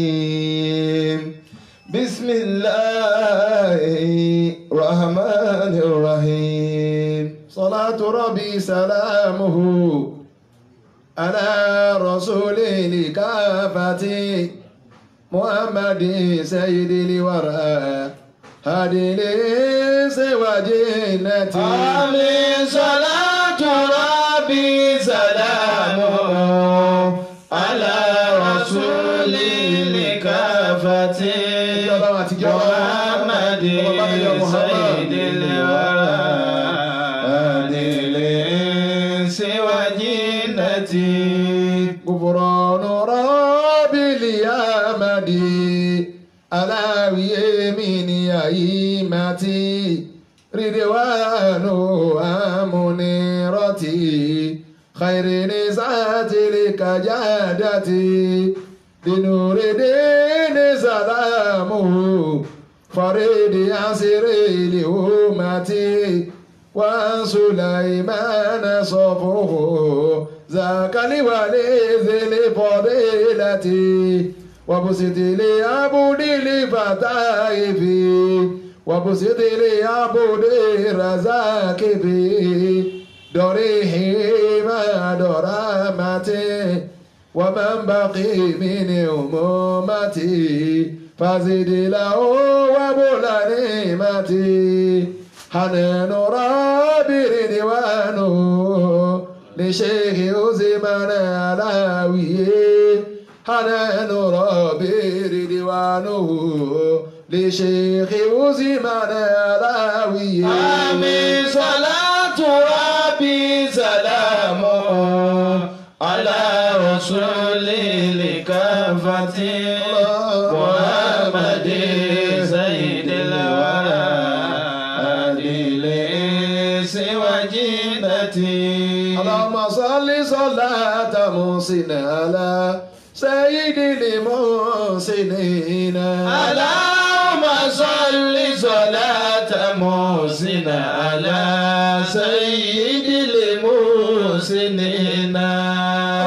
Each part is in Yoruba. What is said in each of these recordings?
الرجيم بسم الله الرحمن الرحيم صلاة ربي سلامه على رسول الكافة محمد سيد الورى هادي لسوى جنتي آمين صلاة ربي سلامه على رسول الكافة محمد سيد الورى هادي لسوى جنتي غفران ربي ليامدي على يمين أئمتي رضوان منيرتي خير نسات الكجادتي لنور دين سلامه فريد يسر لأمتي وسليمان صفه ذاك لولي ذي الفضيلة وبسط لعبد الفتائف وبسط لعبد الرزاق في دره ما درامته ومن بقي من أمومتي فزد له وبلا نعمتي حنان ربي رضوانه لشيخ زمان علاويه حنان ربي رضوانه لشيخ زمان علاويه آمين صلاة ربي سلامه على رسول الكافة محمد سيد الورى هادي لسوى جنتي اللهم صل صلاة محسن على سيد المحسنين اللهم صل صلاة محسن على سيد المحسنين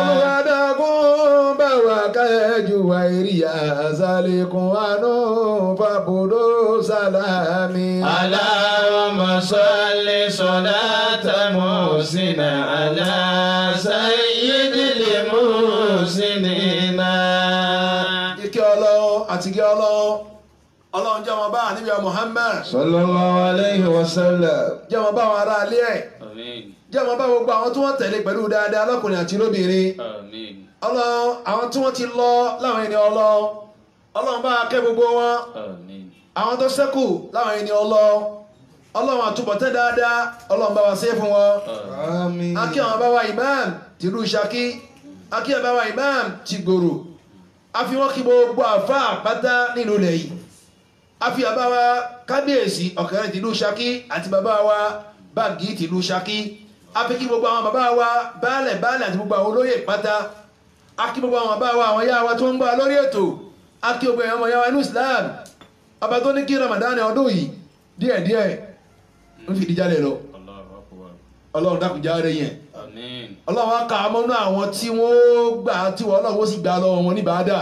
olùwàdàgún bá wa kẹ́jú wa ìrìyà sálẹ̀kùn àánú fàbùdó sálámì. اللهم صل صلاة محسن على سيد المحسنين ìkẹ́ ọlọ́run àti ìkẹ́ ọlọ́run jẹ́ wọn bá ànábì Muhammad sallallahu alayhi wa sallam. jẹ́ wọn bá àwọn ará ilé ẹ̀ jẹ́ wọn bá gbogbo àwọn tí wọ́n tẹ̀lé pẹ̀lú dáadáa lọ́kùnrin àti lóbìnrin ọlọ́run àwọn tí wọ́n ti lọ láwọn ẹni ọlọ́run bá kẹ́ gbogbo wọn àwọn tó ṣẹ́kù láwọn ẹni ọlọ́run àtúbọ̀tẹ́ dáadáa ọlọ́run bá wa ṣe fún wọn akí àwọn bá wa imam tìlú Ṣakí akí àwọn bá wa imam ti gbòrò a fi wọ́n kí gbogbo àfa àpáta nínú ilẹ̀ yìí a fi àbá wa kábíyèsí ọ̀kẹ́rẹ́ tìlú Ṣakí àti bàbá wa báàgì tìlú Ṣakí a fi kí gbogbo àwọn bàbá wa baálẹ̀ àti gbogbo àwọn olóyè pátá a kí gbogbo àwọn bàbá wa àwọn yá wa tó ń gbà lórí ètò a kí gbogbo àwọn yá wa inú Islam ọba tó ní kí Ramadan ọdún yìí díẹ̀díẹ̀ ń fi ìdíjálẹ̀ lọ ọlọ́run dákùnjá rẹ̀ yẹn ọlọ́run á ka mọ́nú àwọn tí wọ́n gbà tí wọ́n ọlọ́run ó sì gbà lọ́wọ́ wọn ní bàádà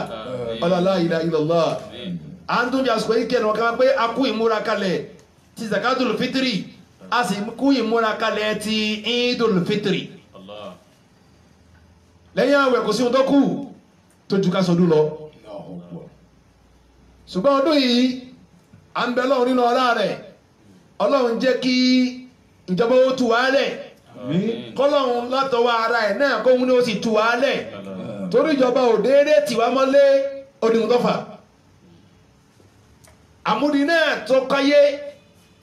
la ilaha illallah à ń tún jàsùkò yìí kẹ́nu ọ̀kan pé a kú ìmúra kalẹ̀ ti zakatul fitri a sì kú ìmúra kalẹ̀ ti idul fitri lẹ́yìn àwẹ̀ kò sí ohun tó kù tó ju ká sọdún lọ ṣùgbọ́n ọdún yìí à ń bẹ lọ́run nínú ọlá rẹ̀ ọlọ́run jẹ́ kí ìjọba ó tù wá lẹ̀ kọ́lọ́run látọwọ́ ara ẹ̀ náà kóhun ní ó sì tù wá lẹ̀ torí ìjọba ò déédé tì wá mọ́lé oníhun tó fà àmúdi náà tó káyé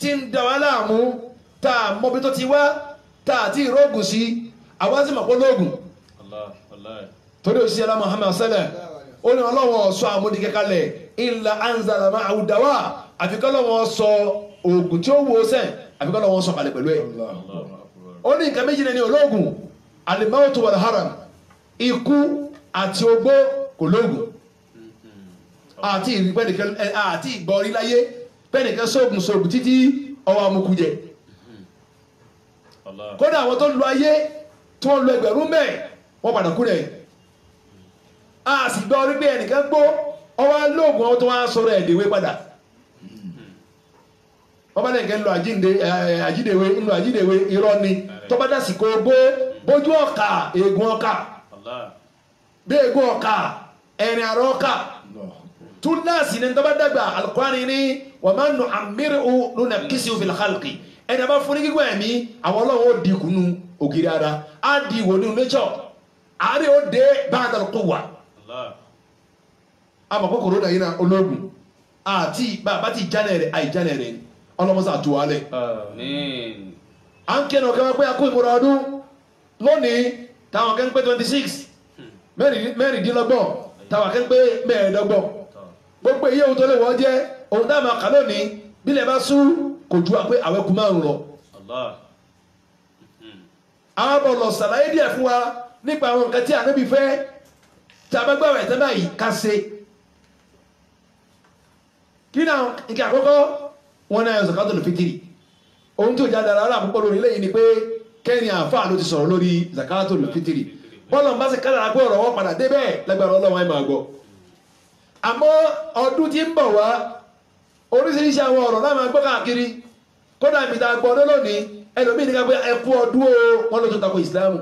tí ń dà wá láàmú tá a mọbi tó ti wá tá a ti rógùn sí àwọn sì mọ̀ pé lóògùn torí òṣìṣẹ́ lá Muhammad sẹ́lẹ̀ ó ní ọlọ́wọ́ sọ àmúdi kẹkalẹ̀ illa anzala ma'ahu dawa àfikọ́ lọ́wọ́ sọ oògùn tí ó wo sẹ́ àfikọ́ lọ́wọ́ sọ kalẹ̀ pẹ̀lú ẹ̀ ó ní nǹkan méjì ní olóògùn al-mautu wal-haram ikú àti ogbó kò lóògùn àti ìrìpẹ́nìkan àti ìgbọ́rí láyé pẹ́nìkan sóògùn títí ọwọ́ amúkú jẹ kódà àwọn tó ń lo ayé tí wọ́n lo ẹgbẹ̀rún mẹ́ẹ̀ wọ́n padà kú rẹ̀ a sì gbọ́ wípé ẹnìkan gbó ọwọ́ lóògùn ọwọ́ tó wá sọ̀rọ̀ ẹ̀dẹ̀wé padà ọba nìkan lọ àjídèwé irọ́ ni tọ́ba dásìkò gbó bójú ọ̀kà eegun ọ̀kà bí eegun ọ̀kà ẹ̀rìn àrọ̀ ọ̀kà tún náà sì ní tọ́ba dàgbà Al-Qur'ani ní wa ma nu'ammirhu nunakkisuhu fil khalqi ẹni a bá fún ní gígùn ẹ̀mí àwọn ọlọ́run ó di kùnú ògiri ara á di ìwò nínú nature àárẹ̀ ó dé ba'da al-quwwa àmọ́ kòkòrò náà yìí náà ológun àti bàbá ti jánẹ̀ rẹ̀ àìjánẹ̀ rẹ̀ ọlọ́mọsá tó wálẹ̀. à ń kẹ́nà ọ̀kẹ́ wọn pé akó ìmúra ọdún lónìí táwọn kẹ́ ń pé 26 mẹ́rìndínlọ́gbọ̀n táwọn kẹ́ ń pé mẹ́ẹ̀ẹ́dọ́gbọ̀n gbogbo iye ohun tó lè wọ́n jẹ́ ohun táwọn máa kà lónìí bílẹ̀ bá sú kò ju àpé àwẹ̀kú márùn lọ. àwọn ọmọ lọ sàlàyé díẹ̀ fún wa nípa àwọn nǹkan tí ànábì fẹ́ tí a bá gbàwẹ̀ tẹ́ báyìí ká ṣe. kí náà nǹkan àkọ́kọ́ wọn náà zakatul fitiri ohun tí ó jáde ara àpapọ̀ lórí lẹ́yìn ni pé kẹ́rin àfáà ló ti sọ̀rọ̀ lórí zakatul fitiri bọ́ọ̀lù ń bá sì kára pé ọ̀rọ̀ wọn padà débẹ̀ lágbára ọlọ́wọ́n ẹ̀ máa gbọ́. àmọ́ ọdún tí ń bọ̀ wá oríṣiríṣi àwọn ọ̀rọ̀ náà máa gbọ́ káàkiri kódà mi ta gbọ́ lónìí ẹlòmíì ní ká pé ẹkú ọdún o wọn ló tó tako ìsìlámù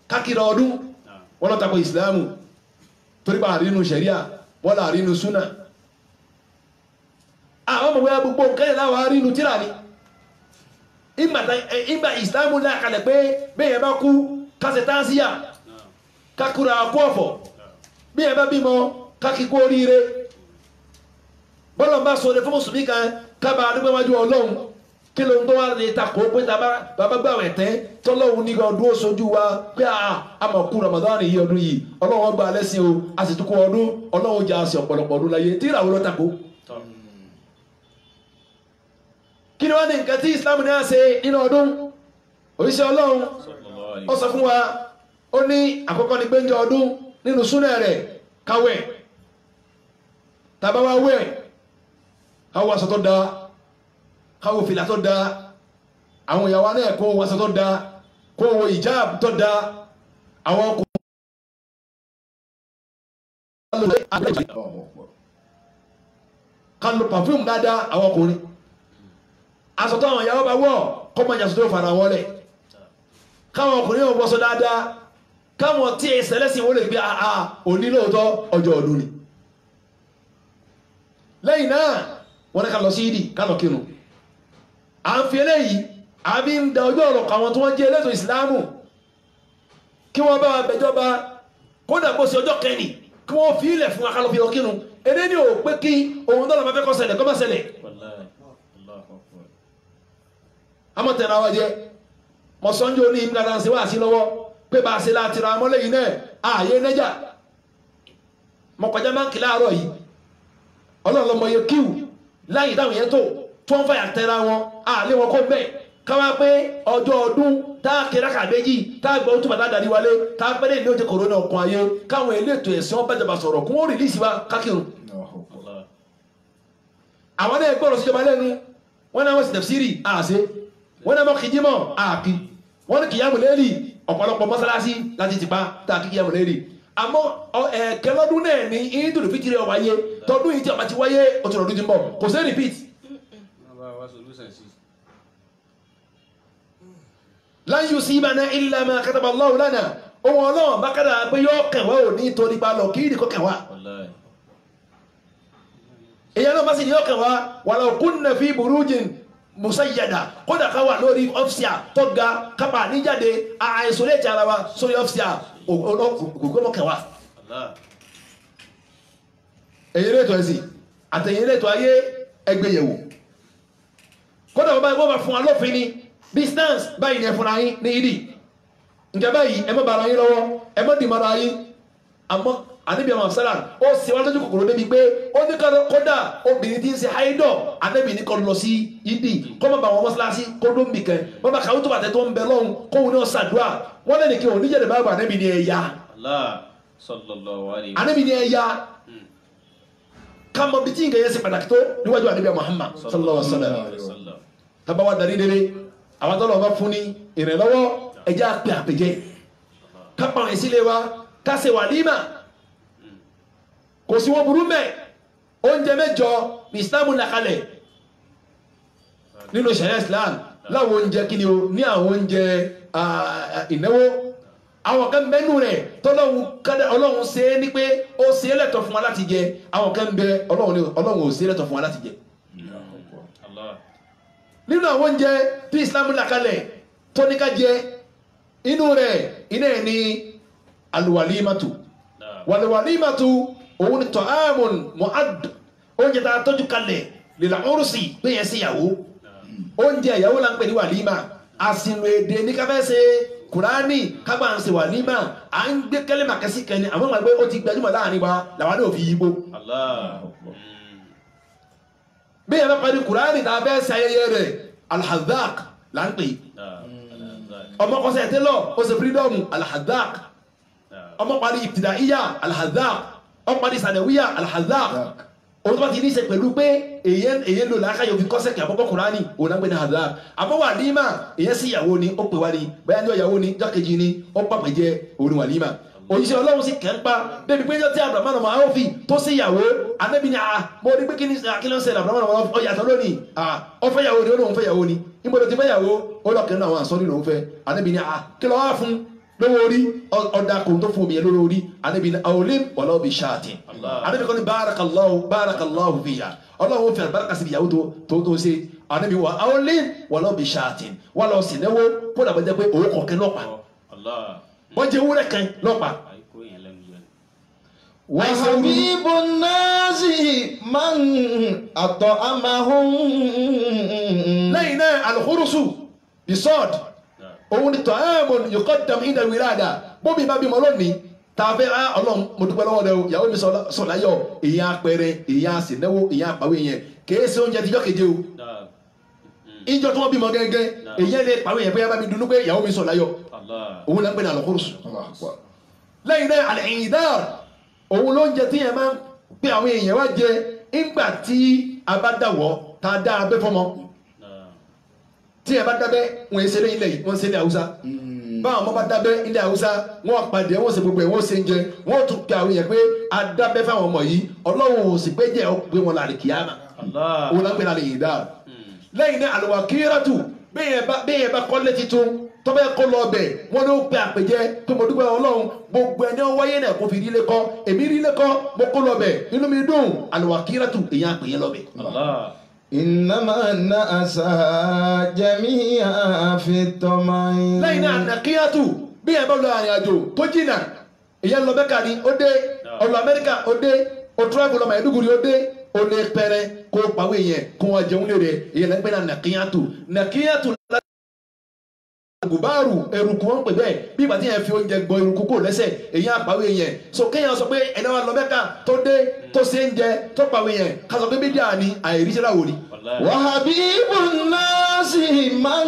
kákìrà ọdún wọn ló tako ìsìlámù torí pa àrínú ṣẹ̀ríà wọn là àrínú súnà àwọn ọmọ wẹ́ẹ́ gbogbo nǹkan yẹn láwọn àrínú tíra ni ìgbà ìsìlámù náà kalẹ̀ pé bẹ́ẹ̀ bá kú kásẹ̀ tánsíyà kákúra kú ọ̀fọ̀ bí ẹ bá bímọ kákíkú oríire bọ́lọ̀ bá sọ fún mùsùlùmí kan kábàá adúgbẹ́wájú ọlọ́run kí ló ń tó wá lè takò pé bàbá gbàwẹ̀ tẹ́ tọ́lọ́run ní ọdún ó sojú wa pé àmọ̀kú Ramadan yìí ọdún yìí ọlọ́run gba lẹ́sìn o a sì tún kó ọdún ọlọ́run jà sí ọ̀pọ̀lọpọ̀ ọdún láyé tí ìràwọ̀ lọ takò. kí ni wọ́n ní nǹkan tí Islam ní à ṣe nínú ọdún òṣìṣẹ́ ọlọ́run ó sọ fún wa ó ní àkọ́kọ́ ní gbẹ́njọ ọdún nínú súnà rẹ̀ káwẹ̀ tàbá wá wẹ̀ káwọ aṣọ tó dáa káwọ fìlà tó dáa àwọn ìyàwó náà kó wọ aṣọ tó dáa kó wọ ìjáàb tó dáa àwọn ọkùnrin ká lo perfume dáadáa àwọn ọkùnrin aṣọ tó àwọn ìyàwó bá wọ̀ kọ́ mọ̀ ìyàsọ tó fara wọn lẹ̀ káwọn ọkùnrin yóò wọṣọ dáadáa káwọn tí ẹsẹ̀ lẹ́sìn wọ́n lè gbé òní lóòótọ́ ọjọ́ ọdún ni lẹ́yìn náà wọ́n ní ká lọ sí ìdí ká lọ kírun à ń fi eléyìí àbí ń da ọjọ́ ọ̀rọ̀ àwọn tí wọ́n jẹ́ elétò ìsìláàmù kí wọ́n bá wa bẹjọba kódà kó sí ọjọ́ kẹ́ni kí wọ́n fi ilẹ̀ fún akálọ́ fi lọ kírun èdè ní ò pé kí ohun tó lọ máa fẹ́ kọ́ ṣẹlẹ̀ kọ́ máa ṣẹlẹ̀ amọ̀tẹ̀ra wa jẹ́ mọ̀sánjó ní ìmúdàdà sí wá sí lọ́wọ́ pé bá a ṣe láti ra mọ́lẹ́yìn náà ààyè nẹ́jà mọ̀kànjá máa ń kí láàárọ̀ yìí ọlọ́ọ̀lọ́mọ yẹ kíw láyìí táwọn yẹn tó ń fàyà tẹ́ra wọn àlé wọn kó bẹ́ẹ̀ káwá pé ọjọ́ ọdún táàkì rákà méjì táàgbà ó túbà dáadáa wálé táàpẹ́lẹ́ ilé oúnjẹ kòrónà ọkàn ayé káwọn elétò ẹ̀sìn wọn bájọba sọ̀rọ̀ kún ó rìlíìsì wa kákìrún àwọn náà gbọ́rọ̀ síjọba lẹ́nu wọ́n náà wọ́n sì tẹ̀síìrì àṣẹ wọ́n náà mọ́ kìjímọ̀ àkì wọ́n ní kìyàmù lẹ́rì ọ̀pọ̀lọpọ̀ mọ́sálásí láti tìpa tààkì kìyàmù lẹ́rì àmọ́ ẹ̀kẹ́lọ́dún náà ní ìdúró fìtìrì ọ̀wáyé tọdún yìí tí ọba ti wáyé oṣù ọdún ti ń bọ̀ kò sí repeat. lan yusibana illa ma kataba Allahu lana ohun ọlọ́run bá kádà pé yóò kẹwàá ò ní torí pa lọ kí ìdíkọ́ kẹwàá èyàn náà bá sì ní yóò kẹwàá walau kunna fi burujin musayyada kódà ká wà lórí ọ́fíà tó ga kápá níjáde àìsòlétì ara wa sórí ọ́fíà ògbómọ kẹwàá èyí lẹ́tọ̀ ẹ̀sìn àtẹ̀yìn lẹ́tọ̀ ayé ẹgbẹ̀yẹ̀wò kódà wọ́n bá fún wa lófin ní distance báyìí ní ẹ̀fún ayín ní ìdí nke báyìí ẹmọ́ bára yín lọ́wọ́ ẹmọ́ dì mara yín àmọ́ ànábì àmọ́ sálà ó sì wá lójú kòkòrò débi pé ó ní kódà obìnrin tí ń ṣe haidọ̀ ànábì ní kọ́ lọ sí ìdí kọ́ mọ́ bá wọn mọ́sálásí kó dó ń bì kẹ́ wọ́n bá kàwé tó bàtẹ́ tó ń bẹ lọ́hùn kóhun ní ọ̀sán àdúrà wọ́n lẹ́nu kí òun níjẹ̀dẹ̀ bá wà ànábì ní ẹ̀yà ànábì ní ẹ̀yà kàmọ́ bí tí nǹkan yẹn ṣe pàtàkì tó níwájú ànábì Muhammad sallallahu alaihi wasallam tábà wà darí délé àwọn tó lọ bá fún ní ìrìnlọ́wọ́ ẹjá pé àpèjẹ kápá ẹ̀ sílé wa ká ṣe wàlímà kò sí wọn burú mẹ́ oúnjẹ mẹ́jọ ní Islam là kalẹ̀ nínú ṣẹ̀ríà Islam láwọn oúnjẹ kí ni o ní àwọn oúnjẹ ìnáwó àwọn kan mẹ́nu rẹ̀ Ọlọ́run ṣe é ní pé ó ṣe é lẹ́tọ̀ fún wa láti jẹ àwọn kan bẹ Ọlọ́run ò ṣe é lẹ́tọ̀ fún wa láti jẹ nínú àwọn oúnjẹ tí Islam là kalẹ̀ tó ní ká jẹ inú rẹ̀ iná ẹ̀ ní alwalimatu walwalimatu òun ni ta'amun mu'add oúnjẹ tá a tọ́jú kalẹ̀ lil ursi pé yẹn sí ìyàwó oúnjẹ ìyàwó là ń pè ní wàlímà àsìnù èdè ní ká fẹ́ ṣe kùránì kágbà ń ṣe wàlímà à ń gbé kẹ́lẹ́mà kẹ́sí kẹ́ni àwọn ọmọ ẹgbẹ́ ó ti gbajúmọ̀ láàrin wa làwọn náà fi yípo bí yẹn bá parí kùránì tá a fẹ́ ṣe ayẹyẹ rẹ̀ alhazak là ń pè ọmọ kọsẹ̀ tẹ́lọ̀ ó ṣe freedom alhazak ọmọ parí ibtidaiya alhazak ọmọ parí sanawiya alhazak òun tó bá ti ní í ṣe pẹ̀lú pé èyàn lò láàkáyọ̀ fi kọ́sẹ̀ kí àkọ́kọ́ kùránì òun náà gbé ní hazak àmọ́ wàlímà èyàn sí ìyàwó ni ó pè wá ní bẹ́ẹ̀ ní ìyàwó ni jọ́kejì ni ó pàpẹ́ jẹ òun wàlímà òyìṣẹ́ Ọlọ́run sì kẹ́ńpá débi pé tí Abrahamu ọmọ Áwọ́fì tó sí ìyàwó Ànábì ni mo rí pé kí ló ń ṣẹlẹ̀ Abrahamu ọmọ Áwọ́fì ọyàtọ̀ lónìí ó fẹ́ ìyàwó ni ó lóun fẹ́ ìyàwó ni nígbàdó ti fẹ́ ìyàwó ó lọ́kẹ́ náà àwọn àsọ́rí lòun fẹ́ Ànábì ni kí ló wá fún lówó orí ọ̀dà kò tó fún omi yẹn lówó orí Ànábì ni àwòlé wọ̀lọ́ bí ṣáàtì Ànábì kan ní bárakàláhù fìyà Ọlọ́run fẹ́ báraka sí ìyàwó tó ṣe Ànábì wà àwòlé wọ̀lọ́ bí ṣáàtì wà lọ sí náwó kó dàbọ̀ jẹ́ pé òun kọ̀ọ̀kẹ́ lọ́pàá wọ́n jẹ́ wúrẹ́ kan lọ́pàá. وحبيب الناس من أطعمهم lẹ́yìn náà alhurusu bisod òun ni ta'amun yuqaddam inda alwilada bóbi bá bímọ lónìí tàbí Ọlọ́run mo dúpẹ́ lọ́wọ́ rẹ̀ o ìyàwó mi sọ láyọ̀ èyàn apẹrẹ èyàn àsìnáwó èyàn àpàwé yẹn kìí ṣe oúnjẹ tíjọ́ keje o ìjọ tí wọ́n bímọ gẹ́gẹ́ èyàn lè pàwé yẹn pé bá mi dunú pé ìyàwó mi sọ láyọ̀ òun náà ń pè ní alhurusu lẹ́yìn náà al-i'dar òun ló ń jẹ tí yẹn máa ń pè àwọn èèyàn wá jẹ ìgbà tí a bá dàwọ́ tá a dá abẹ́ fọ́mọ tí yẹn bá dábẹ́ wọn ṣe lé ilẹ̀ yìí wọ́n ṣe ilẹ̀ Haúsá báwọn ọmọ bá dábẹ́ ilẹ̀ Haúsá wọ́n pàdé wọ́n ṣe gbogbo ẹ̀ wọ́n ṣe ń jẹ wọ́n tún pè àwọn èèyàn pé a dábẹ́ fáwọn ọmọ yìí Ọlọ́run ò sì pé jẹ́ ọ pé wọn lálẹ́ kìámà òun náà ń pè lálẹ́ yìí dáa lẹ́yìn náà al-wakiratu bẹ́ẹ̀ bá kọ́lé titun tọ́bẹ̀ kọ́ lọ bẹ̀ wọ́n ló pe àpèjẹ pé mo dúpẹ́ Ọlọ́run gbogbo ẹni wáyé náà kò fi rí lẹ́kọ́ èmi rí lẹ́kọ́ mo kó lọ bẹ̀ inú mi dùn al-wakiratu èyàn àpèyẹ lọ bẹ̀. إنما الناس جميعا في الطمع. lẹ́yìn náà nàkíyàtù bí ẹ bá lọ àrìn àjò tó jìnnà èyàn lọ Mẹ́kà ni ó dé ọlọ Amẹ́ríkà ó dé ó travel lọ Maiduguri ó dé ó lè pẹrẹ kó pàwé yẹn kó wọn jẹun lé rẹ èyàn lẹ́gbẹ́ náà nàkíyàtù gubaru eruku wọn pè bẹ́ẹ̀ bí ìgbà tí yẹn fi oúnjẹ gbọ eruku kò lẹ́sẹ̀ èyí àpàwé yẹn so kéèyàn sọ pé ẹni wa lọ Mẹ́kà tó dé tó ṣe ń jẹ tó pàwé yẹn ká sọ pé bí díà ni àìríṣẹ́ láwò ni. وحبيب الناس من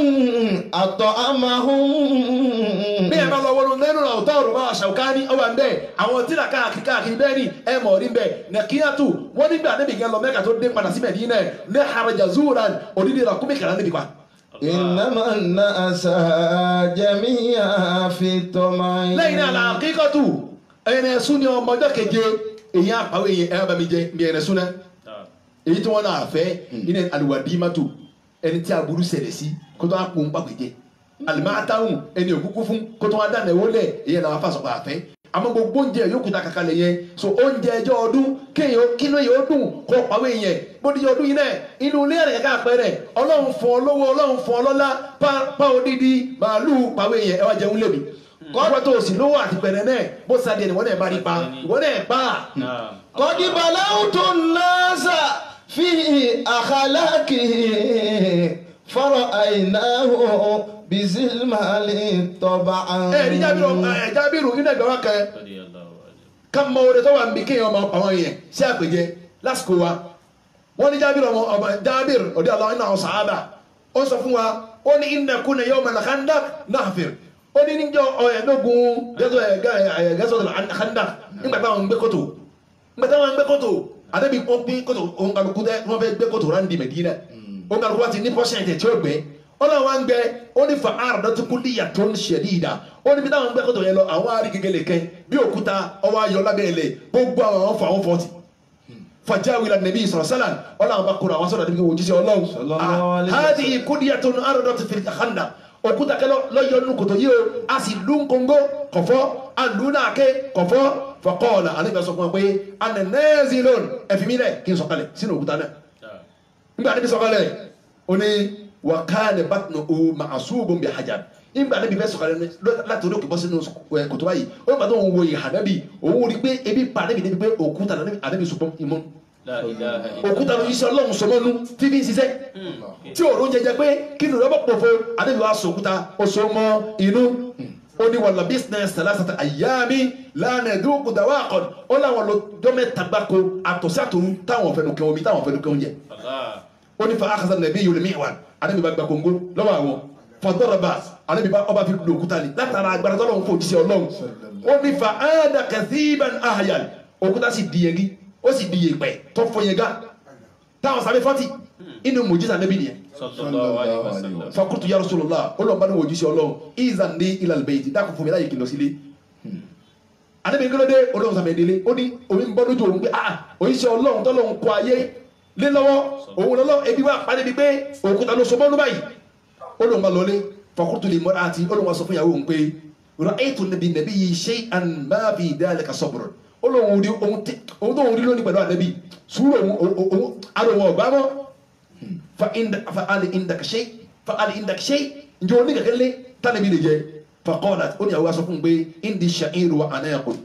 أطعمهم. bí ẹ bá lọ wọnú nínú ọ̀tọ̀ ọ̀rùn máa Ṣàwùkání ọwọ́ ń bẹ́ẹ̀ àwọn tíra káàkiri bẹ́ẹ̀ ni ẹ mọ̀ rí bẹ́ẹ̀ nàkíyàtù wọ́n nígbà níbi ìyẹn lọ Mẹ́kà tó dé padà sí Mẹdínà ní haraja zuran òdìdí ràkúnmí kàrà níbi pa. إنما الناس جميعا في الطمع. lẹ́yìn náà làkíkọ́tù ẹ̀yẹn ẹ̀sùn ni ọmọ ọjọ́ keje èyí àpàwé yẹn ẹ̀ bá mi jẹ bí ẹ̀rẹ̀ sún náà èyí tí wọ́n náà fẹ́ iná àlùwàdìmátò ẹni tí aburú ṣẹlẹ̀ sí kó tó wá kó ń pàgbẹ́jẹ àlùmáàtàhùn ẹni òkúkú fún kó tó wá dáná ẹ̀wọ́ lẹ̀ èyí làwọn afásọ̀kọ̀ àfẹ́ àmọ́ gbogbo oúnjẹ yòókù ta kàkà lẹ̀ yẹn so oúnjẹ ẹjọ́ ọdún kínú yẹn ó dùn kó pàwé yẹn bódìjọ ọdún yìí náà inú ilé ẹ̀rẹ̀ kẹ́kẹ́ àpẹẹrẹ Ọlọ́run fún ọ lówó Ọlọ́run fún ọ lọ́lá pa odidi màálù pàwé yẹn ẹ wá jẹun lèmi kọ́ńtà tó o sì lówó àti pẹ̀rẹ̀ náà bó sáà díẹ̀ ni wọ́n náà bá rí pa wọ́n náà pa. قد بلوت الناس في أخلاقه فرأيناه بزلمال طبعا. ní Jábìrù nínú ẹgbẹ́ wa kan ká mọ oore tó wà níbi kéèyàn ọmọ àwọn yẹn sí àpèjẹ lásìkò wa wọ́n ní Jábìrù ọmọ Jábìrù ọdí aláwọ iná àwọn sàábà ó sọ fún wa ó ní inna kunna yawma al-khandaq nahfir ó ní níjọ ọ̀yẹ̀dógún gẹ́sọ̀ al-khandaq nígbà táwọn ń gbé kòtò àdébí wọn pín kòtò òun kálukú dẹ wọn fẹ́ gbé kòtò ráńdì Mẹdínà òun kálukú wa ti ní pọ́ṣẹ̀ntì tí ó gbé ọlọ́run wa ń gbẹ ó ní fa àrùdọ́tukú díyà tó ń ṣẹ̀dí ìdá ó ní bí táwọn ń gbẹ kótó yẹn lọ àwọn arí gègéle kẹ bí òkúta ọwọ́ ayọ̀ lábẹ́ ilẹ̀ gbogbo àwọn fà wọ́n fọ́ọ̀tì fàjáwìlà nàbí sọ̀rọ̀sálà ọlọ́run bá kóra àwọn sọ̀rọ̀ àdébíkẹ́ òjíṣẹ́ ọlọ́run hádì ìkúdíyà tó ń àrùdọ́tù fi àkàndà òkúta kẹlọ lọ́yọ̀ nínú kòtò yìí o a sì lún kóńgó kọ̀fọ́ a lù náà ké kọ̀fọ́ fọkọ́ọ̀lá àníbẹ̀ sọ fún wa pé ananẹ́ẹ̀zì lónìí ẹ̀fìmílẹ̀ kí n sọ̀kalẹ̀ sínú òkúta náà nígbà níbi sọ̀kalẹ̀ ó ní wàkàlẹ̀ bàtùnú o màásùbùn bí hajar nígbà níbi fẹ́ sọ̀kalẹ̀ láti orí òkè bọ́ sínú kòtò báyìí ó ní bàtà òun wo ìhà nábì òun rí pé ebi pa níbi níbi pé òkúta ànábì sọpọ̀ ìmọ̀ òkúta ló yíṣẹ́ ọlọ́run sọmọ́nú tí bí ń ṣiṣẹ́ tí òòrùn jẹjẹ pé kí ni rọ́bọ̀ pòfo ànábì wa sọ òkúta ó so mọ́ inú ó ní wàlá business salasata ayami lánà ẹ̀dúnkù dàwọ́ àkọ́d ó láwọn lọ́jọ́ mẹ́ta gbáko àtọ̀sí àtòrú táwọn fẹnu kẹ́ omi táwọn fẹnu kẹ́ oúnjẹ ó ní fa àkàzà nàbí yòlè mìíràn ànábì bá gba kóńgó lọ́wọ́ àwọn fọdọ́rọ̀bà ànábì bá ọba fi lo òkúta ni látara agbára tọ́lọ́run fò jíṣẹ́ ọlọ́run ó ní fa áádà kẹsíban ahayal òkúta sì di yẹgi ó sì di yèpẹ̀ tó fọ yẹn gá táwọn sábẹ́ fọ́tì inú mùjísà nàbí nìyẹn fakutu ya Rasulullah olùbá ní òjíṣẹ́ ọlọ́run ìzà ní ilal bayti dákun fún mi láyé kí lọ sílé ànábì kílódé olóhùn sàmì ìdílé ó ní omi ń bọ́ lójú òun pé òjíṣẹ́ ọlọ́run tọ́lọ́run kọ ayé lé lọ́wọ́ òun lọ́lọ́ ebi wá parí bí pé òkúta ló so mọ́nú báyìí olóhùn bá lọlé fakutu lè mọ́ra àti olóhùn wá sọ fún ìyàwó òun pé ra'aytu nabiyyi shay'an ma fi dhalika sabr olóhùn ohun tó ń rí lónìí pẹ̀lú ànábì sùúrù òun àròwọ̀n ọ̀gbá mọ́ fa'ali indaka shay njẹ́ oní kẹ̀kẹ́ lé tánàbí lè jẹ́ faqalat ó ní àwọn aṣọ fún un pé indi sha'iru wa anaqud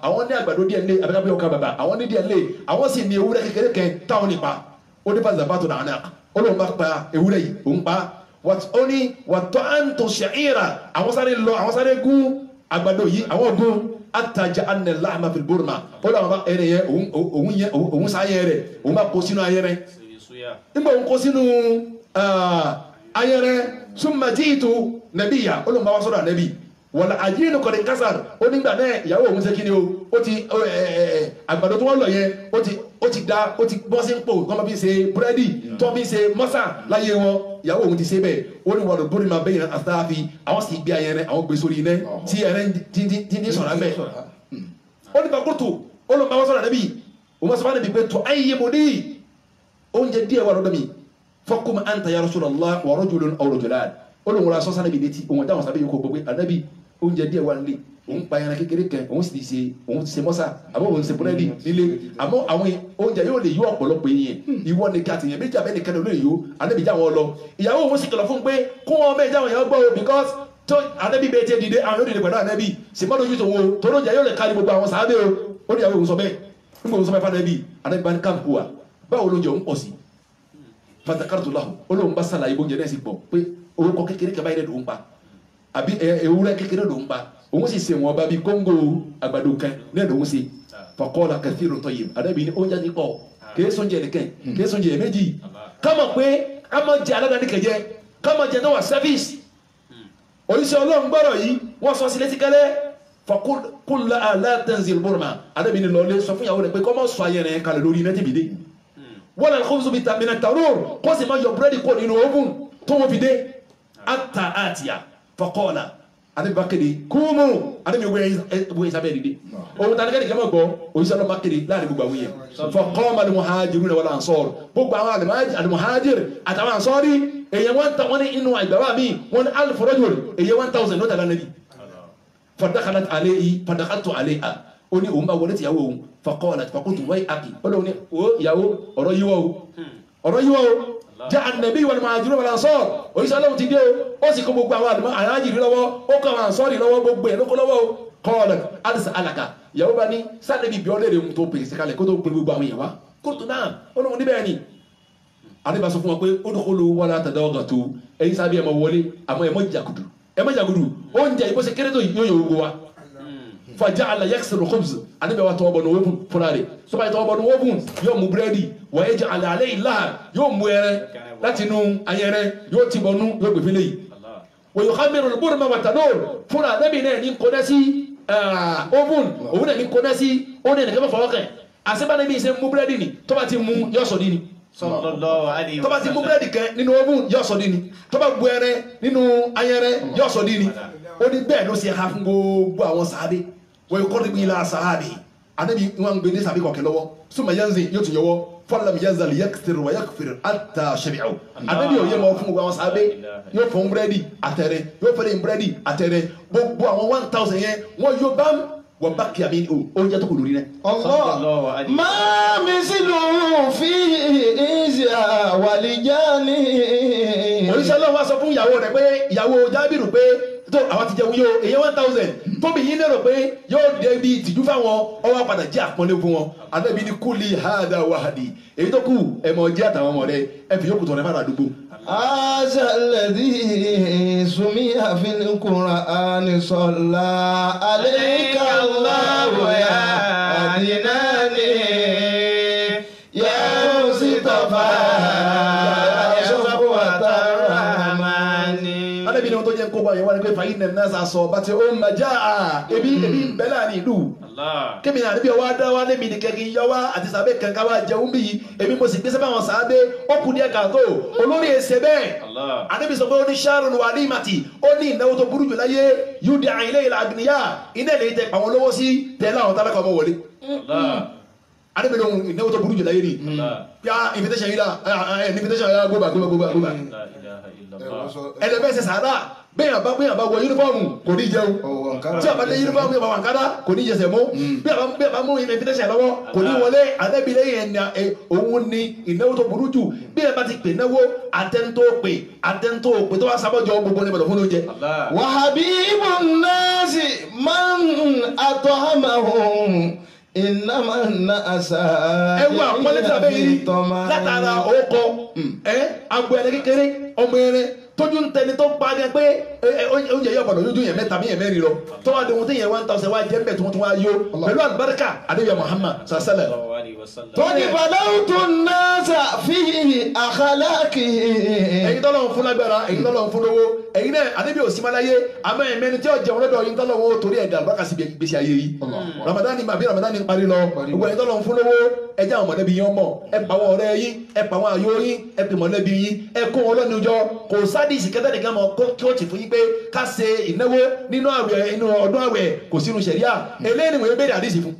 àwọn ní àgbàdo díẹ̀ lé abẹ́kábẹ́ ọkà bàbà àwọn ní díẹ̀ lé àwọn sì ní ewúrẹ́ kékeré kẹ táwọn nípa ó ní fàzà bàtò nàánà ó lóun bá pa ewúrẹ́ yìí òun pa ó ní wàtọ́ àǹtò sha'ira àwọn sáré gún àgbàdo yìí àwọn gún atajà anẹ lahma fil burma ó làwọn bá ẹrẹ yẹ òun sáyẹ rẹ òun bá kó sínú ayẹrẹ nígbà òun kó sínú ayẹrẹ summa jitu nàbíyà ó lóun bá wá sọ́dọ̀ ànábì wọ̀lá àjíínú kọ̀dí kásár ó nígbà náà ìyàwó òun ṣe kí ni ó ti àgbàdo tó wọ́n lọ yẹn ó ti bọ́ sí ń pò tó wọ́n fi ṣe búrẹ́dì tó wọ́n fi ṣe mọ́sà láyé wọn ìyàwó òun ti ṣe bẹ́ẹ̀ ó ní wọ́n bóri máa bẹ́yìn àtàfi àwọn sì gbé ayẹrẹ àwọn gbé sórí iná tí ẹrẹ ti ní sọ̀rọ̀ bẹ́ẹ̀ ó ní bàkútù ó ló ń bá wọn sọ̀rọ̀ níbi òun sọ fún mi pé tó ayé mo ní oúnjẹ díẹ̀ wà lọ́dọ̀ mi faqum anta ya Rasulullah wa rajulun aw rajulan ó lóun ra sọ́sán níbi létí òun dáhùn sábẹ́ yòókù gbogbo ànábì oúnjẹ díẹ̀ wà nílé òun pa ẹran kékeré kan òun sì ti ṣe mọ́sá àmọ́ òun ṣe búrẹ́dì nílé àmọ́ àwọn oúnjẹ yóò lè yó ọ̀pọ̀lọpọ̀ èèyàn ìwọ ni ká tìyẹn méjì abẹ́ nìkan ló lè yó ànábì já wọn lọ ìyàwó òun sì kìlọ̀ fún pé kó wọn bẹ́ẹ̀ jáwọn èèyàn gbọ́ o because tó ànábì bẹ́ẹ̀ tiẹ̀ dìde àwọn yóò dìde pẹ̀lú ànábì sì mọ́ lójú tòun o torí oúnjẹ yóò lè kárí gbogbo àwọn sàábẹ́ o ó ní ìyàwó òun sọ bẹ́ẹ̀ nígbà òun sọ bẹ́ẹ̀ fànábì ànábì bá ní káàmù wa báwo lóúnjẹ òun pọ̀ sí fatakartu lahu olóhùn bá sàlàyé bóúnjẹ náà sì pọ̀ pé orúkọ kékeré kaba yẹn lòún pa àbí ewúrẹ́ kékeré lòún pa òun sì ṣe wọn bá bí kóńgò àgbàdo kan náà lòún ṣe faqala kathirun tayyib àdàbí ní oúnjẹ ní pọ̀ kìí sóúnjẹ nìkan kìí sóúnjẹ méjì kámọ̀ pé kámọ̀ jẹ aládàáni kẹjẹ kámọ̀ jẹ náà wà service oníṣẹ́ ọlọ́run gbọ́rọ̀ yìí wọ́n sọ sí létí kẹ́lẹ́ faqul la tanzil burma àdàbí ní lọ́lé sọ fún ìyàwó rẹ̀ pé kọ́mọ̀ sọ ayẹrẹ kalẹ̀ lórí iná tìbí dé wọ́n lọ́n kọ́sùn bí tàbí tàrúr kó sì máa yọ búrẹ́dì kó nínú oven tó wọ́n fi dé ata àtìyà faqala àdébí kéde kúmù àdébí wọ́n yẹn sábẹ́ dìde ohun tani kẹ́ni kẹ́mọ̀ gbọ́ oníṣẹ́ ọlọ́mọ kéde láàrin gbogbo àwọn yẹn faqama al-muhajiruna wal ansar gbogbo àwọn al-muhajir àtàwọn ansari èyàn wọ́n ní inú àgbàwà mi wọ́n ní alf rajul èyàn 1000 ló tàbí nàbí fadakhaltu alayha ó ní òun bá wọlé tìyàwó òun faqalat faqultu wáyé aki ó lóun ní o ìyàwó ọ̀rọ̀ yíwọ́ o jẹ́ an-nabi wal-muhajirun wal-ansar oríṣi ọlọ́run ti dé o ó sì kó gbogbo àwọn àyájìrí lọ́wọ́ ó kọ́ àwọn ansari lọ́wọ́ gbogbo ẹ̀ lókó lọ́wọ́ o qalat alisa alaka ìyàwó bá ní sáré bí ọ́lẹ́rẹ̀ ohun tó pèsè kalẹ̀ kó tó pè gbogbo àwọn ìyàwó qultu na'am ó lóun níbẹ̀ ni àdébà sọ fún wọn pé udkhulu wala tadaghatu ẹ̀yin sábẹ́ ẹ̀mọ wọlé àmọ́ ẹ̀mọ jàgùdù oúnjẹ ìbó ṣe kéré tó yóò yóò gbogbo wa faja'ala yaksiru khubz anabi wa tawaba no wobun furare so ba tawaba no wobun yo mu breadi wa yaj'al alayhi lahab yo mu ere láti nu ayere yo ti bonu yo gbe fele yi wa yukhamiru al-burma wa tanur fura nabi ne ni kodasi obun òun ne ni kodasi o ne ke ba fawo kan ase ba nabi se mu breadi ni tó bá ti mu yo so di ni sallallahu alaihi tó bá ti mú búrẹ́dì kan nínú oven yóò sọ dín ni tó bá bu ẹrẹ nínú ayẹrẹ yóò sọ dín ni ó ní bẹ́ẹ̀ ló ṣe ha fún gbogbo àwọn sàábé wọ́n kọ́ níbi ilá sàábé anabi wọn gbé ní sàbí kọ̀kẹ́ lọ́wọ́ súnmọ́ yanzi yóò tún yọwọ́ fọlọ́m yanzal yaktir wa yakfir ata sẹ́bìcọ́ anabi yóò yẹ mọ́ fún gbogbo àwọn sàábé yóò fún búrẹ́dì àtẹrẹ yóò fẹ́rẹ̀ búrẹ́dì àtẹrẹ gbogbo àwọn 1000 yẹn wọ́n yóò bá wọ́n bá kí àmì oúnjẹ tó kù lórí rẹ̀. Allah máa mi sílùú fi ìzìà wàlìjáni. oníṣẹ́ lọ́wọ́ wá sọ fún ìyàwó rẹ̀ pé ìyàwó Jábìrù pé tó àwọn ti jẹun yóò èyí 1000 tóbi yín lérò pé yóò dé bí ìtìjú fáwọn ọwọ́ padà jẹ́ àpọ́nlé fún wọn Ànábì ní kúlì hádà wàhádì èyí tó kù ẹ̀mọ̀ jẹ́ àtàwọn ọmọ rẹ̀ ẹ fi yókù tọ̀rẹ́ fara àdúgbò. azaladi sumiya fil Qur'ani salla alayka Allahu ya adinani ya Mustafa ya safwata rahmani. Ànábì ní wọn tó jẹ́ kó bá yẹn wá ní pé fàyín nẹ̀ náà sọ bá ti ó mà já a ebi bẹ́lá ní ìlú kémi náà níbi ọwọ́ adá wa lémi ní kẹ́kí yọ wá àti sàbẹ̀ kankan wá jẹun bí èmi mo sì gbé sẹ́fẹ̀ àwọn sàábé ó kù díẹ̀ kàtó olórí ẹsẹ̀ bẹ́ẹ̀ Ànábì sọ pé ó ní sharun walimati ó ní ìnáwó tó burú jù láyé yúdi àyìnlẹ̀ ìlà àgbìníyà iná ilé tẹ pàwọn lówó sí tẹ̀lé àwọn tálákà ọmọ wọlé Ànábì ní ìnáwó tó burú jù láyé ni yá invitation yìí la invitation yà gbóba ẹlẹ́bẹ̀ẹ́sẹ̀ sàárà bẹ́yàn bá wọ yúnífọ́ọ̀mù kò ní jẹun tí a bá dé yúnífọ́ọ̀mù yóò bá wà kádà kò ní jẹsẹ̀ mọ́ bí a bá mú invitation lọ́wọ́ kò ní wọlé Ànábì lẹ́yìn òun ni ìnáwó tó burú jù bí ẹ bá ti pè náwó àtẹ́ntó pè tó wá sábọ́jọ gbogbo ní ìbàdàn fún oúnjẹ. wa habibun nasi man at'amahum innama nasa. ẹ wá pọ́lẹ́ tí a bẹ́ yìí látara ọkọ̀ agbo ẹ̀rẹ́ kékeré ọmọ ẹ̀rẹ́ tójú ń tẹni tó pa ní pé oúnjẹ yóò gbọdọ̀ lójú yẹn mẹ́ta bí yẹn mẹ́rin lọ tó wá dehun tí yẹn 1000 wá jẹ́ mbẹ́ tó wọ́n wá yó pẹ̀lú àlùbáríkà àdébíyà Muhammad sàṣẹlẹ̀. tóní balawtu nasa fi akhlaqi. ẹ̀yin tọ́lọ̀ ń fún lágbára ẹ̀yin tọ́lọ̀ ń fún lówó ẹ̀yin náà àdébíyà òsínmáláyé àmọ́ ẹ̀mẹ́ni tí ó jẹun lọ́dọ̀ yín tọ́lọ̀ wọn torí ẹ̀dá àlùbáríkà sí gbèsè ayé yìí Ramadan ni màbí Ramadan ni ń parí lọ gbogbo ẹ̀yin tọ́lọ̀ ń fún lówó ẹjẹ́ àwọn mọ̀lẹ́bí yín ọmọ ẹ pa àwọn ọ̀rẹ́ yín ẹ pa àwọn àyò yín ẹ pè mọ̀lẹ́bí yín ẹ kó wọn lọ́nu jọ kò sádìsì kẹ́tẹ́ nìkan mọ̀ kí ó ti fún yín pé ká ṣe ìnáwó nínú àwẹ̀ inú ọdún àwẹ̀ kò sínú ṣẹ̀ríà eléyìí ni wọ́n bẹ̀rẹ̀ àdìsì fún.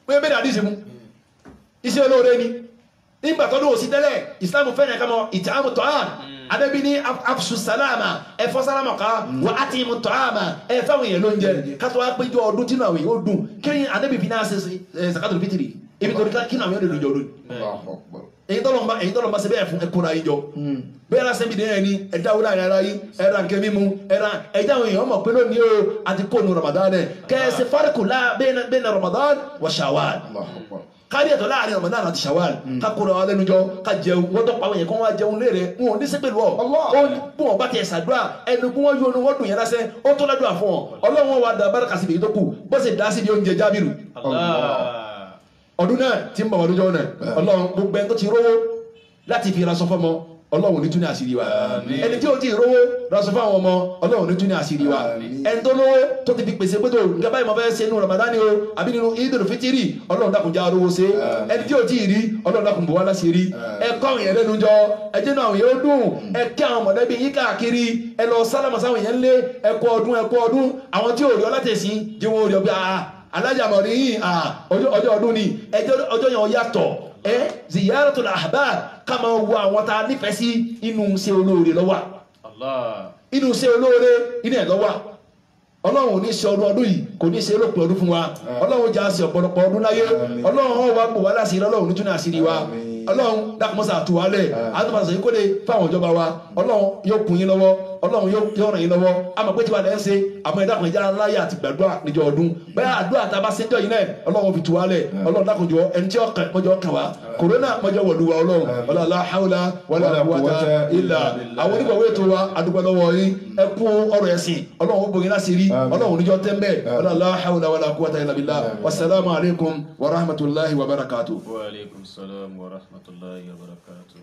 wọ́n bẹ̀rẹ̀ àdìsì fún iṣẹ́ olóore ni nígbà tó lóòsí tẹ́lẹ̀ ìsìlámù fẹ́ràn ká mọ ìtààmù tọ́hán Ànábì ní afṣu salama ẹ̀fọ́ sálámà ká wà á ti mú tọ́hánà ẹ̀fọ́ èèyàn ló ń jẹ kátó wá péjọ ọdún tí náà yóò dùn kí ni Ànábì fi náà ṣe zakatul fitri ibi tó kí náà yóò lè lójọ ọdún èyí tọ́lọ̀ bá ṣe bẹ́ẹ̀ fún ẹkùnrin ayíjọ bẹ́ẹ̀ lásán bí dẹ́yẹ ni ẹ̀dá wúlò àyàrá yìí ẹ̀rà nkẹ́ mímu ẹ̀dá àwọn èèyàn mọ̀ pé lónìí o àti kóònù Ramadan ẹ̀ kẹ́ẹ̀sì fárikù bẹ́ẹ̀ na Ramadan wa Shawwal kárí ẹ̀tọ́ láàrin Ramadan àti Shawwal kakura wa lẹ́nu jọ ká jẹun wọ́n tọ́ pàwọn yẹn kó wọ́n jẹun léèrè wọn ò ní sí pẹ̀lú ọ bí wọ́n bá ti ẹ̀sà dúrà ẹnu bí wọ́n yóò wọ́n dùn yẹn lásẹ̀ ó tó ládùn àfọ̀ Ọlọ́run wa dà bárakà síbi èyí tó kù bó ṣe dá síbi oúnjẹ Jábìrù ọdún náà tí ń bọ̀ wọ́n lójọ́ náà Ọlọ́run gbogbo ẹni tó ti rówó láti fi raṣọ fọ́mọ Ọlọ́run ní tún ní àṣírí wa ẹni tí ó ti rówó raṣọ fún àwọn ọmọ Ọlọ́run ní tún ní àṣírí wa ẹni tó lówó tó ti fi pèsè pé tó nǹkan báyìí mo fẹ́ ṣe nínú Ramadan o àbí nínú Idul Fitri Ọlọ́run dákun já rówó ṣe ẹni tí ó ti rí Ọlọ́run dákun bò wá láṣírí ẹ kọ́ àwọn èèyàn lẹ́nu jọ ẹ jẹ́ náà àwọn èèyàn ó dùn ẹ kí àwọn mọ̀lẹ́bí yín káàkiri ẹ lọ sálámà sáwọn èèyàn lé ẹ kú ọdún àwọn tí ò rí ọ látẹ̀sí jẹ́ wọn ò rí ọ bí alájàmọ̀ rí yìí ọjọ́ ọdún ni ọjọ́ yẹn yàtọ̀ ziyaratul ahbab ká máa wo àwọn tá a nífẹ̀ẹ́ sí inú iṣẹ́ olóore lọ́wọ́ inú iṣẹ́ olóore inú ẹ̀ lọ́wọ́ Ọlọ́run ò ní ṣe ọdún yìí kò ní ṣe lópin ọdún fún wa Ọlọ́run já sí ọ̀pọ̀lọpọ̀ ọdún láyé Ọlọ́run wa bò wá láṣìírí Ọlọ́run ní túnú àṣírí wa Ọlọ́run dákúmọ́sà àtúwálẹ̀ àtúmọ̀sà yìí kó lè fáwọn ìjọba wa Ọlọ́run yóò kún yín lọ́wọ́ Ọlọ́run yóò ràn yín lọ́wọ́ àmọ́ pé tí wà lẹ́ ń ṣe àmọ́ ẹ̀dá kan ìjára láyé àti gbàdúrà níjọ ọdún bẹ́ẹ̀ àdúrà tá a bá ṣẹ́jọ́ yìí náà Ọlọ́run fi tuwálẹ̀ Ọlọ́run dákunjọ ẹni tí mọ́jọ́ kàn wá kòrónà mọ́jọ́ wọ̀lú wa Ọlọ́run wala la hawla wala quwwata illa àwọn onígbàwé ètò wa adúgbò lọ́wọ́ yín ẹ kú ọ̀rọ̀ ẹ̀sìn Ọlọ́run ó bòyìn láti rí Ọlọ́run níjọ́ tẹ́ḿbẹ̀ wala la hawla wala quwwata illa billah wassalamu alaikum wa rahmatullahi wa barakatuh. Wa alaikum salam wa rahmatullahi wa barakatuh.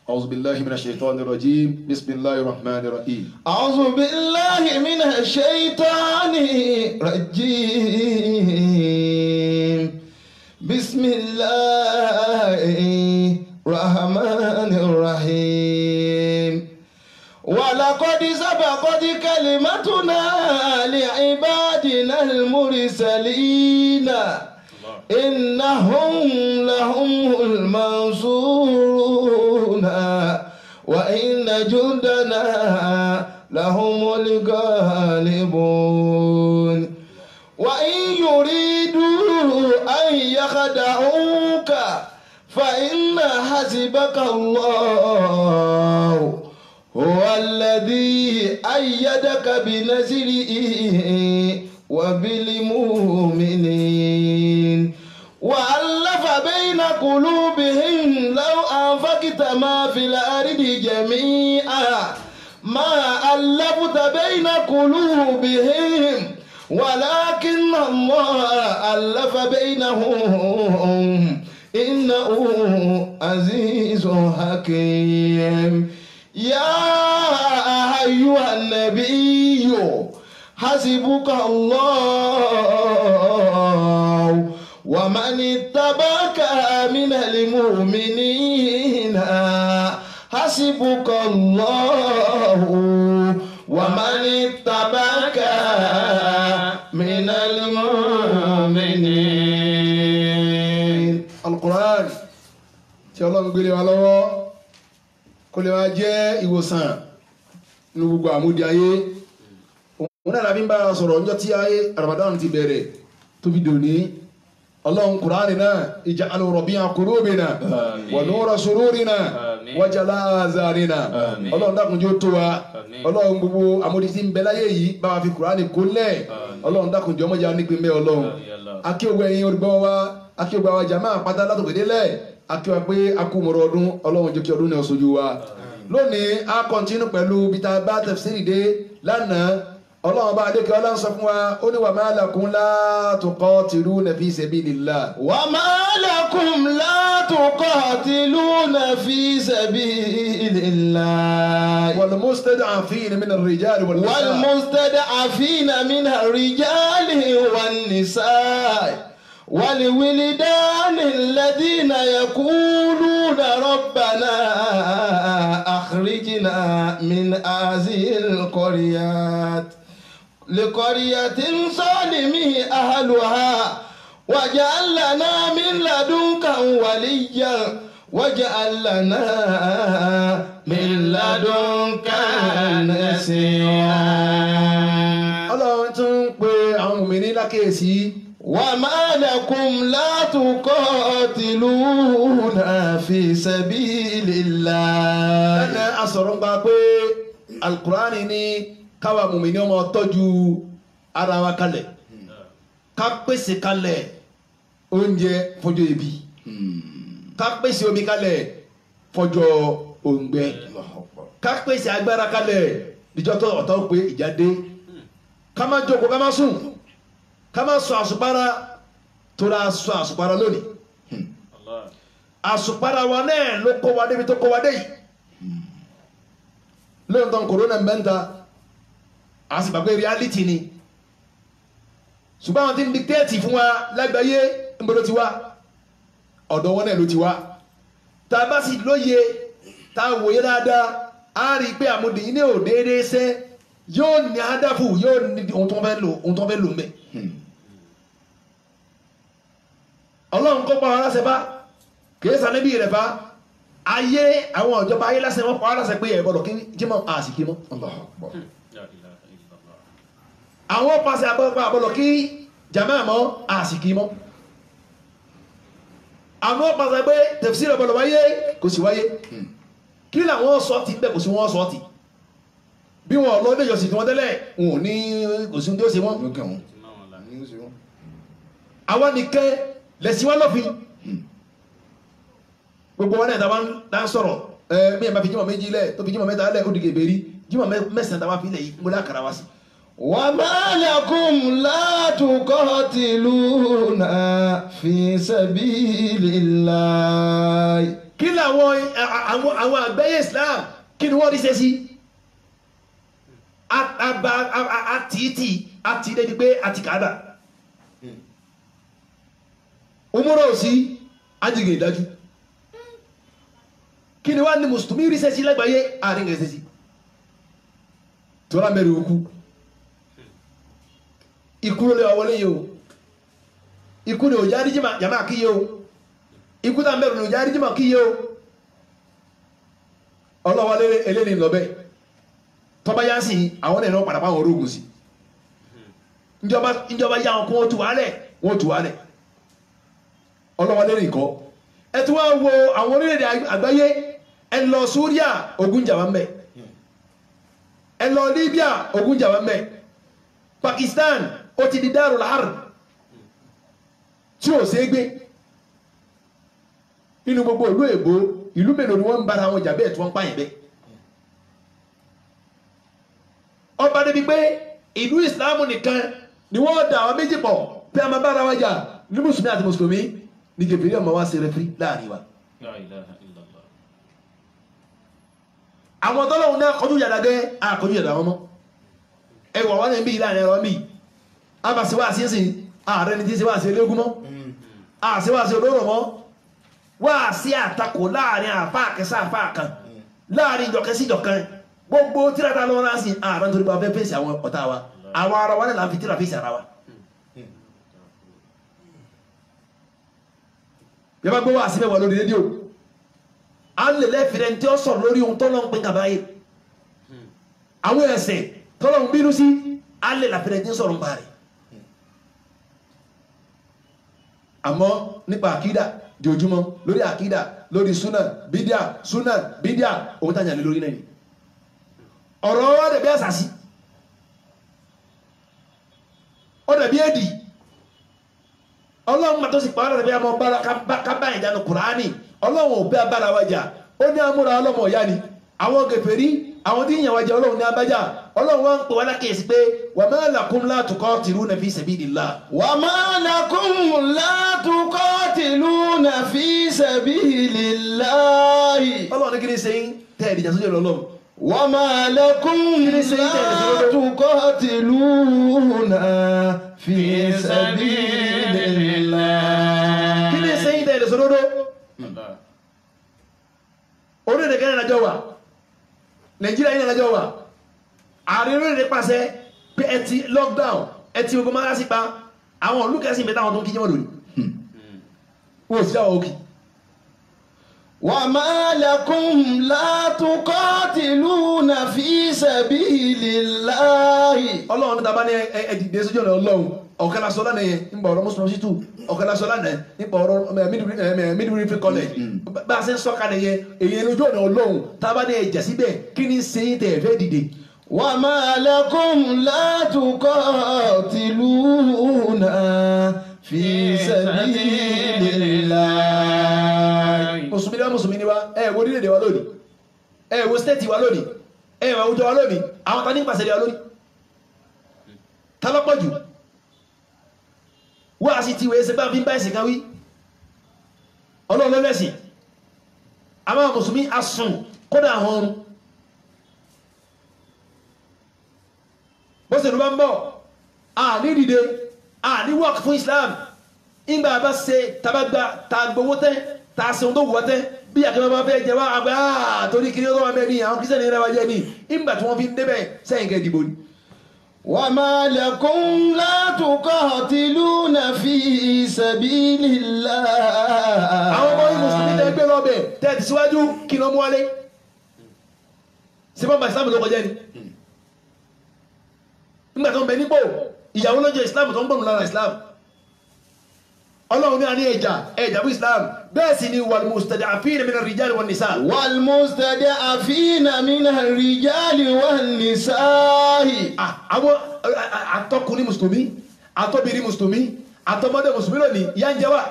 أعوذ بالله من الشيطان الرجيم بسم الله الرحمن الرحيم أعوذ بالله من الشيطان الرجيم بسم الله الرحمن الرحيم ولقد سبقت كلمتنا لعبادنا المرسلين إنهم لهم المنصورون وإن جندنا لهم الغالبون وإن يريدوا أن يخدعوك فإن حسبك الله هو الذي أيدك بنصره وبالمؤمنين وألف بين قلوبهم لو أنفقت ما في الأرض جميعا ما ألفت بين قلوبهم ولكن الله ألف بينهم إنه عزيز حكيم يا أيها النبي حسبك الله ومن اتبعك من المؤمنين حسبك الله ومن اتبعك من المؤمنين. القرآن tí Ọlọ́run gbélé wa lọ́wọ́ kó lè máa jẹ́ ìwòsàn ní gbogbo àmúdi ayé òun náà lábí ń bá a sọ̀rọ̀ ọjọ́ tí ayé Ramadan ti bẹ̀rẹ̀ tó fi dòní Ọlọ́run Kùránì náà ij'al rabi'a qulubina wa nura sururina wa jalaa azarina Ọlọ́run dákun jọ̀ọ́ tó wa Ọlọ́run gbogbo àmúdi tí ń bẹ láyé yìí bá wa fi Kùránì kólẹ̀ Ọlọ́run dákun jọ̀ọ́ mọ́jà nípìn mẹ́ Ọlọ́run akíọ̀gbọ̀ ẹ̀yin olùgbọ́ wa akíọ̀gbọ̀ àwọn jàmáà pátá látòkèdélẹ̀ akíwà pé akúmọ̀rọ̀ ọdún Ọlọ́run jẹ́ kí ọdún náà sojú wa lónìí a kọ́ntínú pẹ̀lú bíta bá tafsiri dé lánàá Ọlọ́run bá adékẹ́ Ọlọ́run sọ fún wa ó ní wa ma lakum la tuqatiluna fi sabilillah. wa ma lakum la tuqatiluna fi sabilillah. wal mustad'afina min ar-rijali wan nisa. wal mustad'afina min ar-rijali wan nisa. والولدان الذين يقولون ربنا أخرجنا من هذه القريات لقرية ظالم أهلها واجعل لنا من لدنك وليا واجعل لنا من لدنك نصيرا. Ọlọ́run tún ń pe àwọn mùmínì lákèésí. وما لكم لا تقاتلون في سبيل الله. ẹnẹ asọ̀rọ̀ ń gba pé alukurani ní káwa mùmínì ọmọ tọ́jú ara wa kalẹ̀ ká pèsè kalẹ̀ oúnjẹ fọjọ́ ebi ká pèsè omi kalẹ̀ fọjọ́ òǹgbẹ ká pèsè agbára kalẹ̀ níjọ́ tó ọ̀tọ̀ pé ìjà dé ká má jókòó ká má sùn ká má sọ àsùpárá tó ra sọ àsùpárá lónìí àsùpárá wa náà ló kó wa débi tó kó wa dé yìí lóòótọ́ kòrónà mẹ́ta àsìgbàgbé reality ni ṣùgbọ́n àwọn tí ń dictate fún wa lágbàáyé ń bọ́ ló ti wá ọ̀dọ̀ wọn náà ló ti wá tá a bá sì lóye tá a wòye dáadáa á rí i pé àmúdìyí ní òdéédéé sẹ́ yóò ní àdáfù yóò ní ohun tó fẹ́ lò ń bẹ̀. Ọlọ́run kó pa wọn láṣẹ bá kìí sànẹ́bí rẹ̀ bá ayé àwọn ìjọba ayé lásẹ̀ wọn pa wọn láṣẹ pé ẹ̀ gbọ́dọ̀ kí jímọ̀ àsìkí mọ́. àwọn pàṣẹ àbọ̀dọ̀ kí jàmáà mọ́ àsìkí mọ́. àwọn pàṣẹ pé tafsir ọ̀bọ̀dọ̀ wáyé kò sì wáyé kí làwọn sọ ti bẹ́ẹ̀ kò sí wọ́n sọ ti bí wọn lọ ilé ìjọsìn tí wọ́n tẹ́lẹ̀ wọn ò ní kò sí ní ó ṣe wọ́n. àwọn nìkan lẹ̀sìn wọn lọ́fin gbogbo wọn náà tá ń sọ̀rọ̀ bí ẹ̀ bá fi jímọ̀ méjì lẹ̀ tó fi jímọ̀ mẹ́ta lẹ̀ ó di kèbèrí jímọ̀ mẹ́sàn-án táwa fi lẹ̀ yìí mo lákàrà wá sí. وما لكم لا تقاتلون في سبيل الله. kí làwọn àwọn àgbáyé Islam kí ni wọ́n rí ṣe sí àti débi pé àti kàádà umúrò sí ajígè ìdájú kí ni wá ní mùsùlùmí rí ṣe sí lágbàáyé àárín rẹ̀ ṣe sí tó rá mẹ́rin okú ikú ló lé wa wọlé yìí o ikú ni ò járí jàmá kíyè o ikú tá mẹ́rin ni ò járí jàmá kíyè o ọlọ́wọ́ eléni lọ́bẹ̀ tọ́bá yá sí àwọn ẹ̀rọ padà bá wọn orógùn sí ìjọba yá wọn kún ó tù wálẹ̀ wọ́n tù wálẹ̀ ọlọ́wọ́ lérí ìkọ́ ẹ tí wọ́n wo àwọn orílẹ̀-èdè àgbáyé ẹ lọ Súríà ogun jà wá ń bẹ̀ ẹ lọ Libya ogun jà wá ń bẹ̀ Pakistan ó ti di Darul Harb tí ò ṣe é gbé nínú gbogbo ìlú èbó ìlú mélòó ni wọ́n ń bára wọn jà bẹ́ẹ̀ tí wọ́n ń pààyàn bẹ́ẹ̀ ọba débi pé ìlú Ìsìlámù nìkan ni wọ́n dà wọ́n méjì pọ̀ pé a máa bára wọn jà ní mùsùlùmí àti mùsùlùmí ní gèbèrè ọmọ wa ṣe rẹfírí láàrin wa àwọn tọ́lọ́hun náà kọjú yàdá gẹ́ àkọjú yàdá wọn mọ́ ẹwà wọn ní bí láàrin ẹ̀rọ mi a bá síwá sí ẹ̀sìn ààrẹ ní tí síwá sí elégún mọ́ a síwá sí olóró mọ́ wá sí àtakò láàrin àfáà kẹsà àfáà kan láàrin ìjọkẹ́ sí ìjọkan gbogbo tírata lọ́wọ́ náà sí ààrẹ nítorí bá fẹ́ fèsì àwọn ọ̀tá wa àwọn ara wa náà láti tíra fèsì ara wa bí a bá gbé wá sí mẹ́wàá lórí rédíò a lè lẹ́fìrẹ́ tí ó sọ̀rọ̀ lórí ohun tọ́lọ́ ń pín kàbáyé àwọn ẹ̀ṣẹ̀ tọ́lọ́ ń bínú sí a lè lẹ́fìrẹ́ tí ó sọ̀rọ̀ ń bá rẹ̀ àmọ́ nípa àkídà di ojúmọ́ lórí àkídà lórí súnà bídíà ohun tàjà lé lórí náà ni ọ̀rọ̀ wá dẹ̀ bí àsàsí ó dẹ̀ bí èdì ọlọ́run tó sì pàwọ́dà tẹ̀bí àmọ́ kábà ìjánu Kùránì ọlọ́run ò bẹ́ abára wájà ó ní àmúra ọlọ́mọ ìyá ni àwọn gẹ̀fẹ̀rí àwọn tí ìyàn wájà ọlọ́run ní abájá ọlọ́run wọ́n ń pè wá lákèsí pé wa ma lakum la tuqatiluna fi sabilillah wa ma lakum la tuqatiluna fi sabilillah ọlọ́run ní kí ni sẹ́yìn tẹ́ẹ̀dì jà sójú ọlọ́run wa ma lakum la tuqatiluna fi sabilillah kí ni sẹ́yìn tẹ́ẹ̀dì sódódó orílẹ̀-èdè kẹ́rin ìrìnàjò wà Nàìjíríà yìí ìrìnàjò wà ààrẹ orílẹ̀-èdè pàṣẹ pé ẹ ti lockdown ẹ ti ogun máa sí pa àwọn olùkẹ́sìn mẹ́ta àwọn tó ń kí jẹ́wọ́n lórí wọ́n sì jáwọ́ òkè wa ma lakum la tuqatiluna fi sabilillahi ọlọ́run ní tàbá ní ẹ̀dìdè sójú ọ̀nà ọlọ́run ọ̀kẹ́lá sọ lánàá yẹn nípa ọ̀rọ̀ Muslim Hospital ọ̀kẹ́lá sọ lánàá nípa ọ̀rọ̀ midwifery college bá a ṣe ń sọ́kalẹ̀ yẹn èyí lójú ọ̀nà ọlọ́run tàbá ní ẹ̀jà síbẹ̀ kí ni ṣe ń tẹ̀ fẹ́ dìde. wa ma lakum la tuqatiluna fi sabilillahi. mùsùlùmí ni wa wo orílẹ̀-èdè wa lónìí wo stéètì wa lónìí wo àwùjọ wa lónìí àwọn ta ní pàṣẹ wa lónìí ta lọ́pọ̀ jù wá sí ti wèé ṣe bá fi ń bá ẹ̀sìn kan wí ọlọ́run ló lẹ́sìn àwọn mùsùlùmí asùn kódà àwọn ọrùn bó ṣe ló bá ń bọ̀ ní dìde ní work fún Islam ìgbà bá ṣe tabagbà tagbowó tẹ́ ta ṣe ohun tó wù wá tẹ́ bí àkẹ́bá bá fẹ́ jẹ wá àgbà torí kiri ọlọ́wọ́ mẹ́rin àwọn kìrìsìtẹ́nì rẹ̀ wá jẹ́ ní ìgbà tí wọ́n fi ń débẹ̀ sẹ́yìn kẹ́ dìbò ni. wa ma lakum la tuqatiluna fi sabilillah. àwọn ọmọ yìí mùsùlùmí tẹ́ gbé lọ́bẹ̀ tẹ́ ti síwájú kí ló mú wálé síbọn bá Islam ló kọjá ni nígbà tó ń bẹ nípò ìyàwó lọ́jọ́ Islam tó ń gbọ̀nù lára Islam ọlọ́run ní a ní ẹjà fún Islam bẹ́ẹ̀ sì ni walmustada'afina mina rijali wan nisa. walmustada'afina mina rijali wan nisa. àwọn àtọkùnrin mùsùlùmí àtọbìnrin mùsùlùmí àtọmọdé mùsùlùmí lónìí ìyà ń jẹ wá.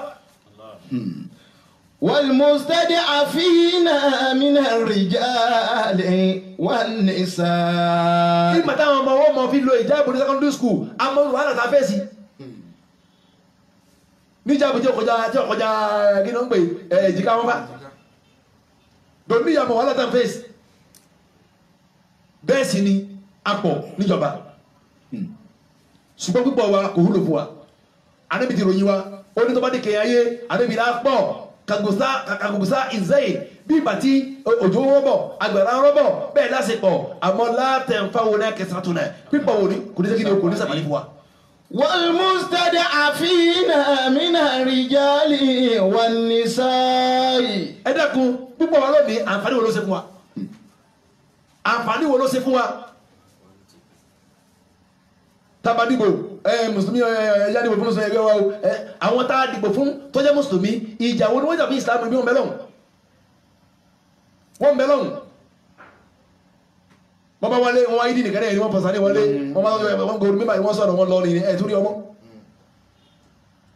walmustada'afina mina rijali wan nisa. ìgbà táwọn ọmọ wọn mọ fi lo ìjáàbù ní secondary school àmọ́ wàhálà tá a fẹ́ sí níjàbù tí ọkọjá gínà ń pè ẹ̀jìká wọn bá dòní ìyàmọ̀ wàhálà tá n fèsì bẹ́ẹ̀ sì ni apọ̀ níjọba ṣùgbọ́n púpọ̀ wa kò wúlò fún wa Ànábì ti ròyìn wa ó ní tó bá dé kẹyìn ayé Ànábì la pọ̀ kàgùsá ìzẹ́yìn bí ìgbà tí òjò rọ́bọ̀ àgbàrá rọ́bọ̀ bẹ́ẹ̀ lásìpọ̀ àmọ́ látẹ̀ǹfàwọ̀ náà kẹsàn-án tó náà pípọ̀ wò ní kò ní sẹ́kìnì kò ní sàmàlì fún wa. والمستضعفين من الرجال والنساء. ẹ dákun púpọ̀ wa lónìí àǹfààní wo ló ṣe fún wa àǹfààní wo ló ṣe fún wa tabadibo mùsùlùmí ẹ̀yà dìbò fún mùsùlùmí ẹgbẹ́ wa o àwọn tá a dìbò fún tó jẹ́ mùsùlùmí ìjà wo ni wọ́n jà fún ìsìlámù bí wọ́n bẹ lọ́hùn wọ́n bá wọlé wọn ayídì nìkan ní wọ́n pọ̀sánì wọlé wọ́n gòrò mímọ̀ wọ́n sọ̀rọ̀ wọn lọ ní ẹ̀ torí ọmọ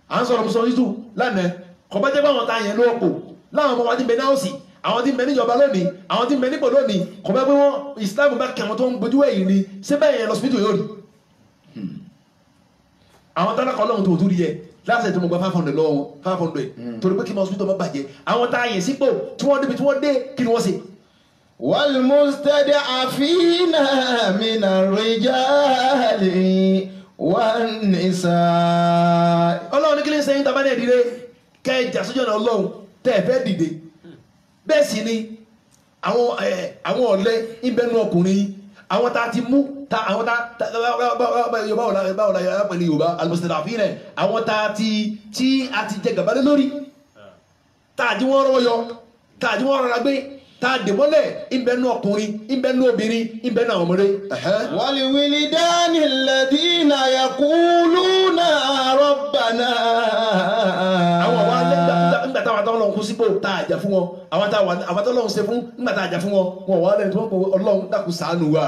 à ń sọ̀rọ̀ mùsùlùmí títù lánàá kọ̀bá jẹ́ báwọn ta yẹn lóòpò láwọn ọmọ wa ti bẹ ní áùsì àwọn tí ń bẹ níjọba lónìí àwọn tí ń bẹ nípò lónìí kọ̀bá pé wọ́n ìsìlámù bá kẹwọn tó ń gbójú ẹ̀yìn ni ṣé bẹ́ẹ̀ yẹn lọ síbítù yóò rí àwọn tálákà ọlọ́run tó rí yẹ láti ẹ̀ tó mọ̀ gba 500 lọ́wọ́ 500 torí pé kí wọ́n síbítù ọmọ bàjẹ́ àwọn tá yẹn sípò tí wọ́n débi tí wọ́n dé kí ni wọ́n ṣe. والمستضعفين من الرجال والنساء. ọlọ́run ní kí ló ń sẹ́yìn tàbá ní ẹ̀dìdẹ kẹ́ ẹ jà sójú ọ̀nà ọlọ́run tẹ́ ẹ fẹ́ dìde bẹ́ẹ̀ sì ni àwọn ọ̀lẹ ìbẹ́nu ọkùnrin àwọn tá a ti mú àwọn tá báwo la yàrá pẹ̀lú Yorùbá al-mustad'afin àwọn tá a ti jẹ gàbálẹ́ lórí tá a jí wọ́n rọ́ yọ tá a jí wọ́n rọra gbé tá a dè mọ́lẹ̀ ìbẹ́nu ọkùnrin ìbẹ́nu obìnrin ìbẹ́nu àwọn ọmọdé. والولدان الذين يقولون ربنا. àwọn wa nígbà táwọn àtàwọn ọlọ́run kú sípò tá a jà fún wọn àwọn táwọn ọlọ́run ṣe fún nígbà tá a jà fún wọn wọn wà lẹ́nu tí wọ́n kọ ọlọ́run dákun ṣàánú wa.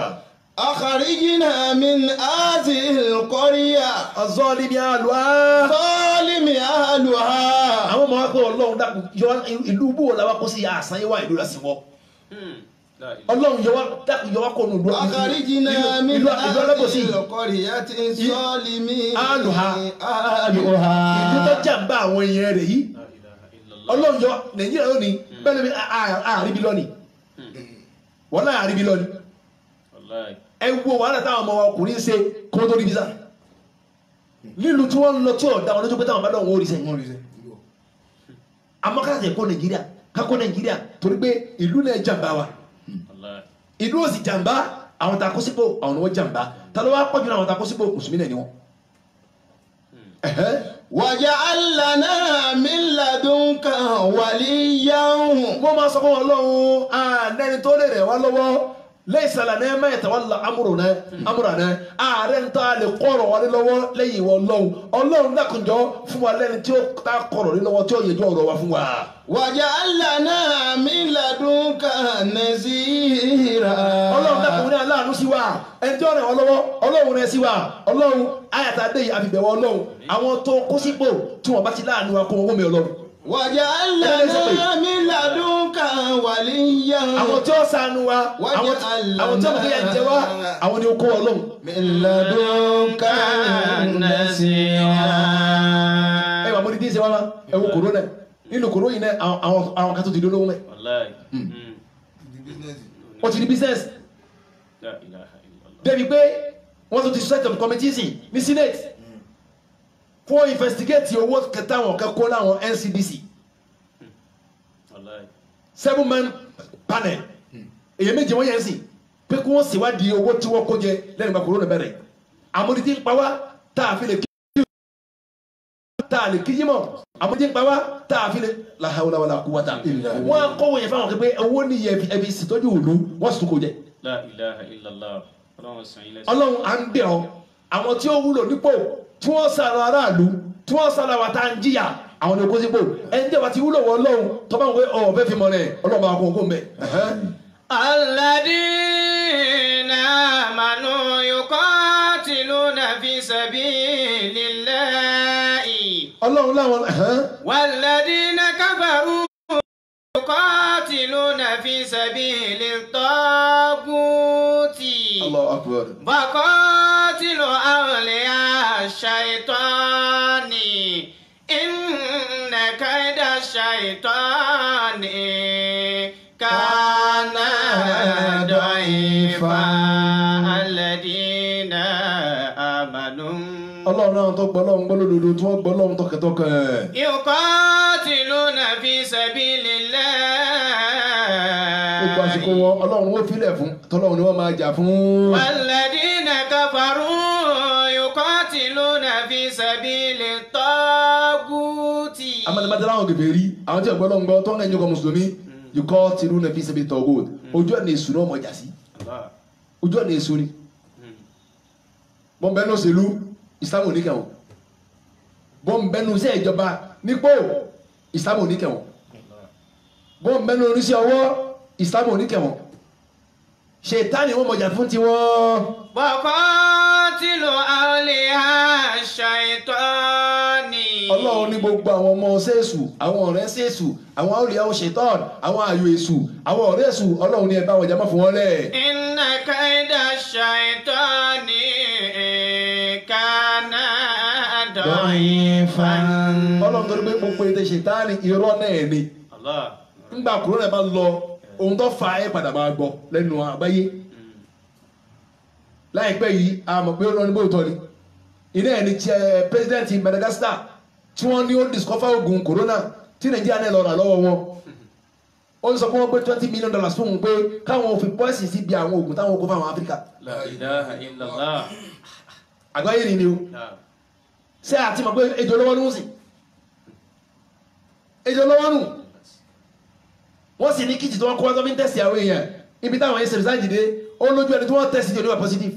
أخرجنا من هذه القرية الظالم أهلها. ظالم أهلها. àwọn ọmọ wa pé ọlọ́run dákun yọ ìlú bú wọn làwọn kó sí àṣà yẹn wá ìlú rẹ̀ sí wọ́. ọlọ́run dákun yọ wá kó nù أخرجنا من هذه القرية ظالم أهلها. ìlú tó jàǹbá àwọn èèyàn rẹ̀ yìí ọlọ́run yọ Nàìjíríà lónìí bẹ́ẹ̀ ni àríbí lónìí wọ́n náà àríbí lónìí ẹ wo wàhálà táwọn ọmọ ọkùnrin ṣe kó tó rí visa nílùú tí wọ́n lọ tí ọ̀dá wọn lójú pé táwọn bá lọ́wọ́ wọ́n rí sẹ́ àmọ́ káàkiri kákó Nàìjíríà torí pé ìlú náà jàmbá wa ìlú ò sì jàmbá àwọn takó sípò àwọn wọ́n jàmbá ta ló wá pọ̀jù náà àwọn takó sípò mùsùlùmí náà ni wọ́n. وجعل لنا من لدنك وليا. wọ́n máa sọ fún wọn lọ́hùn ànẹ́ni tó lè rẹ̀ wá lọ́wọ́ ليس لنا ما يتولى أمرنا ààrẹ ń ta lè kọ̀rọ̀ wa lọ́wọ́ lẹ́yìn ìwọ ọlọ́run dákunjọ́ fún wa lẹ́ni tí ó ta kọ̀rọ̀ lọ́wọ́ tí ó yẹjọ́ ọ̀rọ̀ wa fún wa. وجعل لنا من لدنك نذيرا. ọlọ́run dákun ní aláàánú sí wa ẹni tí ó rẹ̀ wọ́n lọ́wọ́ ọlọ́run rẹ̀ sí wa ọlọ́run ayàtà dé àfìbẹ̀wọ̀ ọlọ́run àwọn tó kó sípò tí wọ́n bá ti láàánú wa kó wọn mi ọlọ́run. وجعل لنا من لدنك وليا. àwọn tí ó ṣàánú wa àwọn tí ó mọ̀ bóyá jẹ wá àwọn ni ó kó ọlọ́run. من لدنك نصيرا. ẹ wà mo ní dín ṣe wá ma ẹ wo kòrónà nínú kòró yìí náà àwọn kan tó ti dolówó mẹ́. wọ́n ti di business débi pé wọ́n tún ti set up committees ní senate fún investigate owó kẹta àwọn kẹ́kọ̀ọ́ láwọn NCDC 7-man panel èyàn méje wọ́n yẹn sì pé kí wọ́n ṣèwádìí owó tí wọ́n kó jẹ lẹ́nu ìgbà kòrónà bẹ̀rẹ̀ àmọ́dé ń pa wá tá a fi lè kí yímọ̀ àmọ́dé ń pa wá tá a fi lè la hawla wala quwwata wọ́n á kọ́wọ́ yẹn fáwọn pé owó ní ẹbí ìsìtọ́jú òlu wọ́n sì tún kó jẹ. La ilaha illallah. ọlọ́run à ń bẹ̀ ọ́ àwọn tí ó wúlò nípò tí wọ́n sàrọ̀ aráàlú tí wọ́n sàrọ̀ àwọn tá à ń jìyà àwọn ní okó sípò ẹni tí a bá ti wúlò wọ ọlọ́run tó bá ń wé ọ̀bẹ fi mọ̀ rẹ̀ ọlọ́run bá kó mẹ́. alladhina amanu yuqatiluna fi sabilillahi. ọlọ́run láwọn. walladhina kafaru yuqatiluna fi sabilit taguti. Allahu akbar. faqatilu awliya ash-shaytani inna kayda ash-shaytani كان ضعيفا الذين آمنوا ọlọ́run náà tó gbọ́ lọ́hùn gbọ́ lódodo tí wọ́n gbọ́ lọ́hùn tọkàntọkàn. يقاتلون في سبيل الله. gbogbo àsìkò wọn ọlọ́run ó filẹ̀ fún tọ́lọ́run ni wọ́n máa jà fún. والذين كفروا يقاتلون في سبيل الطاغوت. amadimadala àwọn kẹfẹ rí àwọn tí ọgbọ́n lọ́hùn gbọ́ tó ń kẹ́yìn ọkọ̀ mùsùlùmí yuqatiluna fi sabili taghut ojú ẹ̀ ní èṣù náà mọ̀ jà sí ojú ẹ̀ ní èṣù ni. bọ́n bẹ́ẹ̀ ní òṣèlú ìsìlámù oníkẹ̀wọ̀n bọ́n bẹ́ẹ̀ ní iṣẹ́ ìjọba nípò ìsìlámù oníkẹ̀wọ̀n bọ́n bẹ́ẹ̀ ní oníṣẹ́ ọwọ́ ìsìlámù oníkẹ̀wọ̀n ṣètánì wọn mọ̀jà fún tiwọn. وقاتلوا أولياء الشيطان. ọlọ́run ní gbogbo àwọn ọmọ ṣéṣù àwọn ọ̀rẹ́ ṣéṣù àwọn awliya ṣaitan àwọn ààyò èṣù àwọn ọ̀rẹ́ èṣù ọlọ́run ní ẹ bá wọn jà má fún wọn lẹ̀. إن كيد الشيطان كان ضعيفا. ọlọ́run tó ní pé gbogbo ètò ṣètánì irọ́ náà ni ńgbà kúrò náà bá lọ ohun tó fa ẹ padà máa gbọ́ lẹ́nu àgbáyé láìpẹ́ yìí a mọ̀ pé ó lọ ní bóòtọ́ ni iná ẹ̀ ní president Madagascar tí wọ́n ní ó discover oògùn corona tí Nàìjíríà náà lọ rà lọ́wọ́ wọn ó ń sọ pé wọ́n pé $20 million fún un pé káwọn fi poison sí bí àwọn oògùn táwọn kó fáwọn Áfíríkà. La ilaha illallah. àgbáyé ni o ṣé àti mọ̀ pé ejò lọ́wọ́ nù sí ejò lọ́wọ́ nù wọ́n sì ní kíjì tí wọ́n kó wá tó fi ń tẹ̀sí àwọn èèyàn ibi táwọn yẹn ṣe resign dé ó lójú ẹni tí wọ́n tẹ̀sí ní oníwà positive.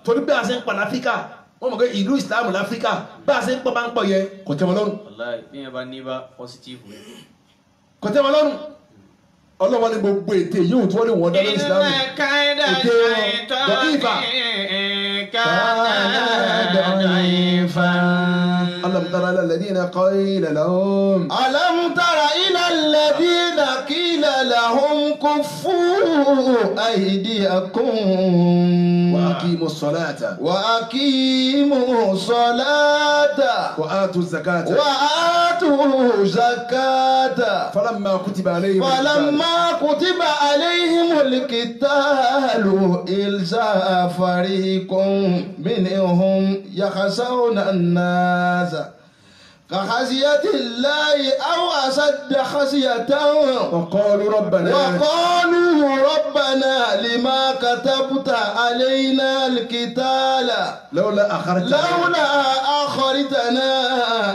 torí bí a ṣe ń pa láfíríkà wọ́n mọ̀ pé ìlú Islam láfíríkà bá a ṣe ń pọ̀ bá ń pọ̀ yẹ kò tẹ́ wọn lọ́rùn. kò tẹ́ wọn lọ́rùn ọlọ́wọ́ ní gbogbo ète yóò tí wọ́n lè wọ́n dáná Islam ète wọn dọ̀kífà. ألم تر إلى الذين قيل لهم ألم تر إلى الذين قيل لهم كفوا أيديكم وأقيموا الصلاة وأقيموا الصلاة وآتوا الزكاة وآتوا الزكاة فلما كتب عليهم القتال إلزا فريق منهم يخشون الناس كخشية الله أو أشد خشية وقالوا ربنا لما كتبت علينا القتال لولا أخرتنا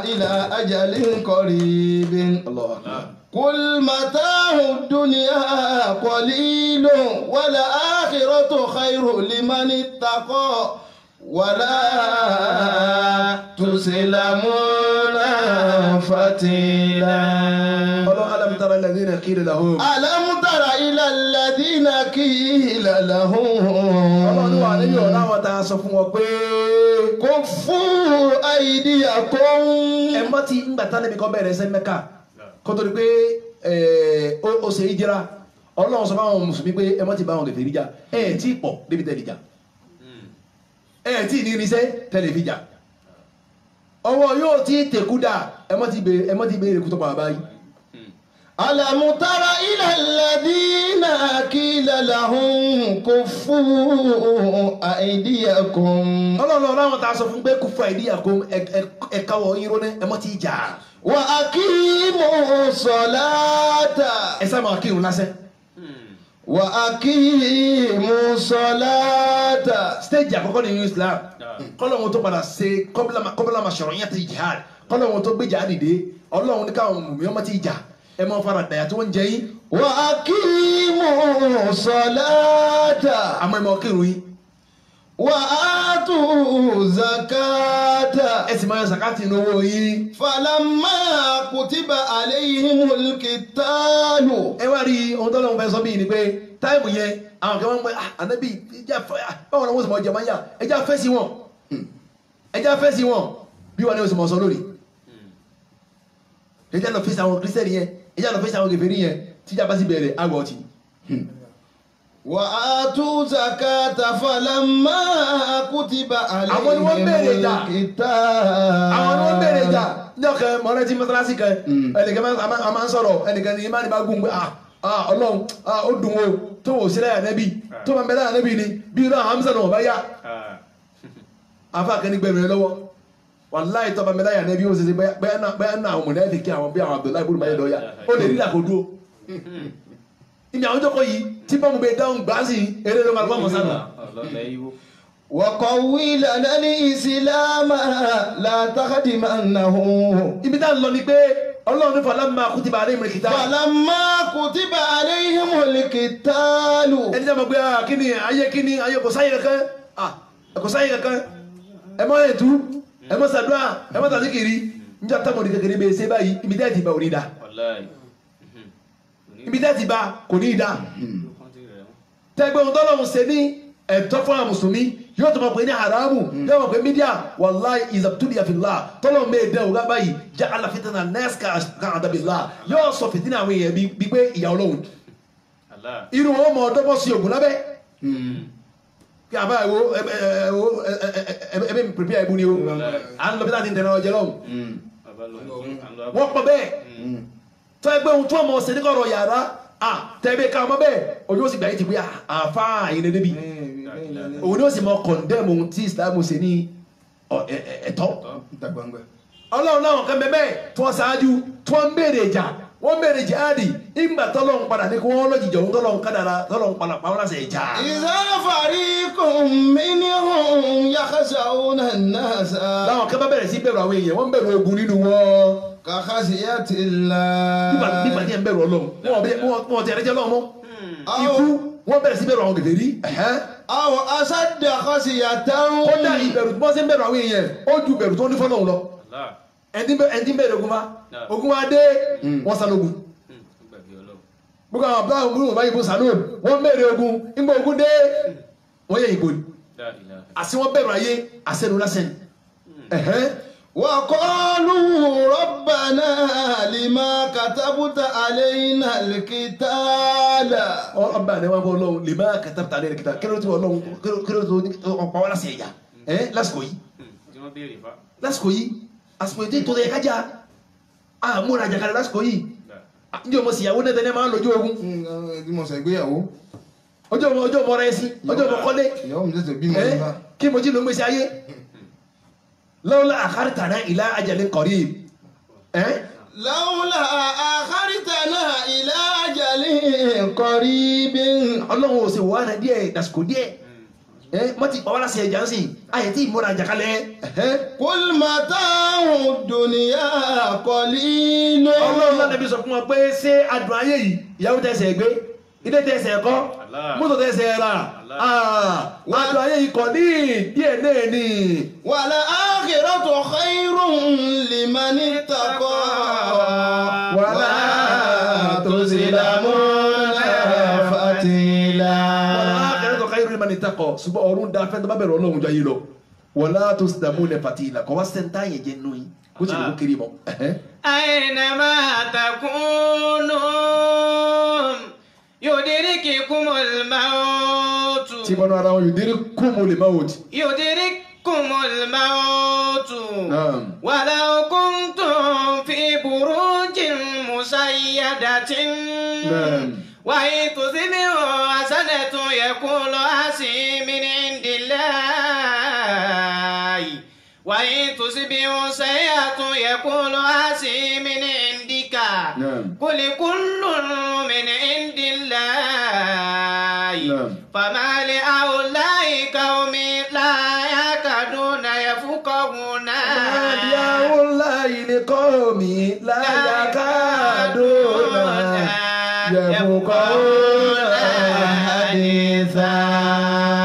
إلى أجل قريب. الله أكبر. قل متاع الدنيا قليل والآخرة خير لمن اتقى ولا تسلمون فتيلا. ألم تر الذين قيل لهم ألم تر إلى الذين قيل لهم ọlọ́run wà lẹ́yìn ọ̀la wọn tá a sọ fún wọn pé كفوا أيديكم. ẹ mọ́ ti ń gbàtà níbi kan bẹ̀rẹ̀ ẹsẹ̀ Mẹ́kà kó tó di pé ó ṣe ìjìra ọlọ́run sọ fáwọn mùsùlùmí pé ẹ mọ́ ti bá wọn kèfèrí jà ẹ tí pọ̀ débi tẹ̀lé jà ẹ tí ní irinṣẹ́ tẹ̀lé fi jà ọwọ́ yóò tí tẹ̀kú dà ẹ mọ́ ti béèrè kú tó pa báyìí. ألم تر إلى الذين قيل لهم كفوا أيديكم. ọlọ́run láwọn tá a sọ fún pé kú fún àìdíyàkó ẹ̀ka wọ̀ yín rónẹ́ ẹ mọ́ ti jà. وأقيموا الصلاة. ẹ sá máa kírun lásán. وأقيموا الصلاة. stage àkọ́kọ́ nínú Islam kọ́lọ́run tó padà ṣe kọ́bílà mashru'iyyat jihad kọ́lọ́run tó gbé jà dìde ọlọ́run ní káwọn mùmí ọmọ ti jà ẹ máa fara dàyà tí wọ́n ń jẹ yín. وأقيموا الصلاة. àmọ́ ẹ máa kírun yín. وآتوا الزكاة. ẹ sì máa yọ sàkáàtì inú owó yín. فلما كتب عليهم القتال. ẹ wá rí ohun tó lọ́wọ́ fẹ́ sọ bíi ni pé táìmù yẹn àwọn kan máa ń pẹ́ ànábì báwo ni wọ́n sì máa jẹ máa ń yà ẹjẹ́ afẹ́ sí wọn bí wọn ni wọ́n sì máa sọ lórí. ẹjẹ́ lọ fèsì àwọn kírísítẹ́nì yẹn ẹjẹ́ lọ fèsì àwọn kèfèrí yẹn tíjà bá sì bẹ̀rẹ̀ àgọ́ ọtí. وآتوا زكاة فلما كتب àwọn ni wọ́n عليهم bẹ̀rẹ̀ jà القتال. àwọn ni wọ́n bẹ̀rẹ̀ jà Njọ́ kẹ́ mọ̀rẹ́tì mọ́sálásí kẹ́ ẹnìkan a máa ń sọ̀rọ̀ ẹnìkan ní imáni bá gùn pé Ọlọ́run ó dùn o tó wò sílẹ̀ ànẹ́bí tó máa ń bẹ́lẹ̀ ànẹ́bí ni bí irú Hamza náà bá yá afa kẹ́ni gbẹ̀rù rẹ lọ́wọ́ wàláyé tọ́ba mẹ́lẹ́ ànẹ́bí ó ṣe bẹ́ẹ̀ náà àwọn mọ̀lẹ́ fi kí àwọn bí àwọn Abdullahi ibùdó báyìí lọ́ọ́yà ó lè rí àkójọ ìmì àwọn jọkọ yìí tí bọ́mù bẹ dáhùn gbáàsì eré ló máa gbọ́ mọ̀ sánà. وقوي لنا الإسلام لا تخدمنه. ibi tá a lọ ni pé Ọlọ́run ní falamma kutiba alayhim al-qital. falamma kutiba alayhim al-qital. ẹni tí a máa gbé kíni ayé kò sáyé kankan kò sáyé kankan ẹ mọ ètú ẹ mọ sàdúrà ẹ mọ sàdíkìrì níjà táwọn òní kékeré bẹ́ẹ̀ ṣe báyìí ibi tẹ́ ti bá òní da ibi tẹ́ ti bá kò ní da tẹ́gbẹ́ ohun tọ́lọ́run ṣe ní ẹ̀tọ́ fún àwọn mùsùlùmí yóò tó máa pè ní haramu yóò máa pè mídíà wàláì ìzàbtúlìyà fìlà tọ́lọ́run bẹ́ẹ̀ dẹ́ ògá báyìí jẹ́ aláfitana nẹ́ẹ̀sì kan àdàbìlà yóò sọ fìtínà àwọn èèyàn bí pé ìyà Ọlọ́run irú wọn mọ ọdọ́bọ̀ sí ògùn lábẹ́ kí a bá ẹbí mi pèpè ẹbú ni o à ń lọ bí láti tẹ̀lé ọjọ́ lọ́hùn wọ́n pọ̀ bẹ́ẹ̀ tọ́ ẹgbẹ́ ohun tó ọmọ ọ̀sẹ̀ ní kọ̀rọ̀ yàrá tẹ́ẹ̀bẹ́ ká ọmọ bẹ́ẹ̀ ojú ó sì gbà yìí ti pé àfa àyìnlẹ̀ débi òun ni ó sì mọ kọ̀ndẹ́mù ohun tí Ìsìlámù ṣe ní ẹ̀tọ́ Ọlọ́run náà kan bẹ́ẹ̀ tí wọ́n ṣáájú tí wọ́n ń béèrè ìjà wọ́n béèrè jihadi ìgbà tọ́lọ́run padà ní kí wọ́n lọ́jìjọ ohun tọ́lọ́run kádàrá tọ́lọ́run padà pa wọ́n láṣẹ ìjà. إذا فريق منهم يخشون الناس. láwọn kan bá bẹ̀rẹ̀ sí bẹ̀rù àwọn èèyàn wọ́n bẹ̀rù ogun nínú wọn. كخشية الله. nígbà tí ẹ̀ ń bẹ̀rù Ọlọ́run wọn ti ẹ̀rẹ́jẹ́ Ọlọ́run mọ́ ikú wọ́n bẹ̀rẹ̀ sí bẹ̀rù àwọn gèdè rí. أو أشد خشية. kódà ìbẹ̀rù tí wọ́n ṣe ń bẹ̀rù àwọn èèyàn ó ju bẹ̀rù tó ní fọ́lọ́run lọ. ẹni bẹ̀rẹ̀ ogun wa dé wọ́n sá lógun gbogbo àwọn abúlé àwọn olùwọ̀n báyìí bó sànú wọ́n bẹ̀rẹ̀ ogun nígbà ogun dé wọ́n yẹ ìbò ni àti wọ́n bẹ̀rù ayé àṣẹnu lásẹ̀ وقالوا ربنا لما كتبت علينا القتال. ọba ni wọn bọ Ọlọ́run lè má katabta alayna al-qital kí ló tó Ọlọ́run kí ló tó ọ̀pá wọn láṣẹ ìyá lásìkò yìí lásìkò yìí àsìkò yìí tó yẹ kájà àmúra àjàkálẹ̀ lásìkò yìí ní ọmọ síyàwó náà tẹ́lẹ̀ máa ń lójú ogun. bí mo sọ ìgbéyàwó. ọjọ́ ọmọ rẹ̀ sí ọjọ́ ọmọ kọ́lé. ìyàwó mi tẹ̀sẹ̀ bí mo ní bá. kí mo jí ló ń gbèsè ayé. lawla akhartana ila ajalin qarib. lawla akhartana ila ajalin qarib. Ọlọ́run ò sì wà á díẹ̀ dàsìkò díẹ̀. mọ́tì ọ̀wá láti ẹ̀já ń sìn ayẹ̀ tí ìmúra àjàkálẹ̀. kul mata'u dunya qalil. Ọlọ́run náà lẹ́bi sọ fún wọn pé ṣé adùn ayé yìí ìyàwó tẹ̀sẹ̀ gbé ilé tẹ̀sẹ̀ kọ́ mọ́tò tẹ̀sẹ̀ rà adùn ayé yìí kọ́ ní díẹ̀ náà ni. wal akhiratu khayrun liman ittaqa wala tuzlamuna fatila. mani takọ ṣùgbọ́n ọ̀run da fẹ́ẹ́ tó bá bẹ̀rẹ̀ Ọlọ́run jọ yìí lọ wala tuslamuna fatila kọ́ wá sẹ́ńtà yẹn jẹ́ nù yín kó sì lóko kiri mọ́. aynama takunu yudrikumul mautu. tí bọ́nú ara wọn yudrikumul mautu. yudrikumul mautu. walau kuntum fi burujin musayyadatin. وإن تصبهم حسنة يقول هذه من عند الله وإن تصبهم سيئة يقول هذه من عندك قل كل من عند الله فما لهؤلاء قوم لا يكادون يفقهون ما لهؤلاء قوم لا يكادون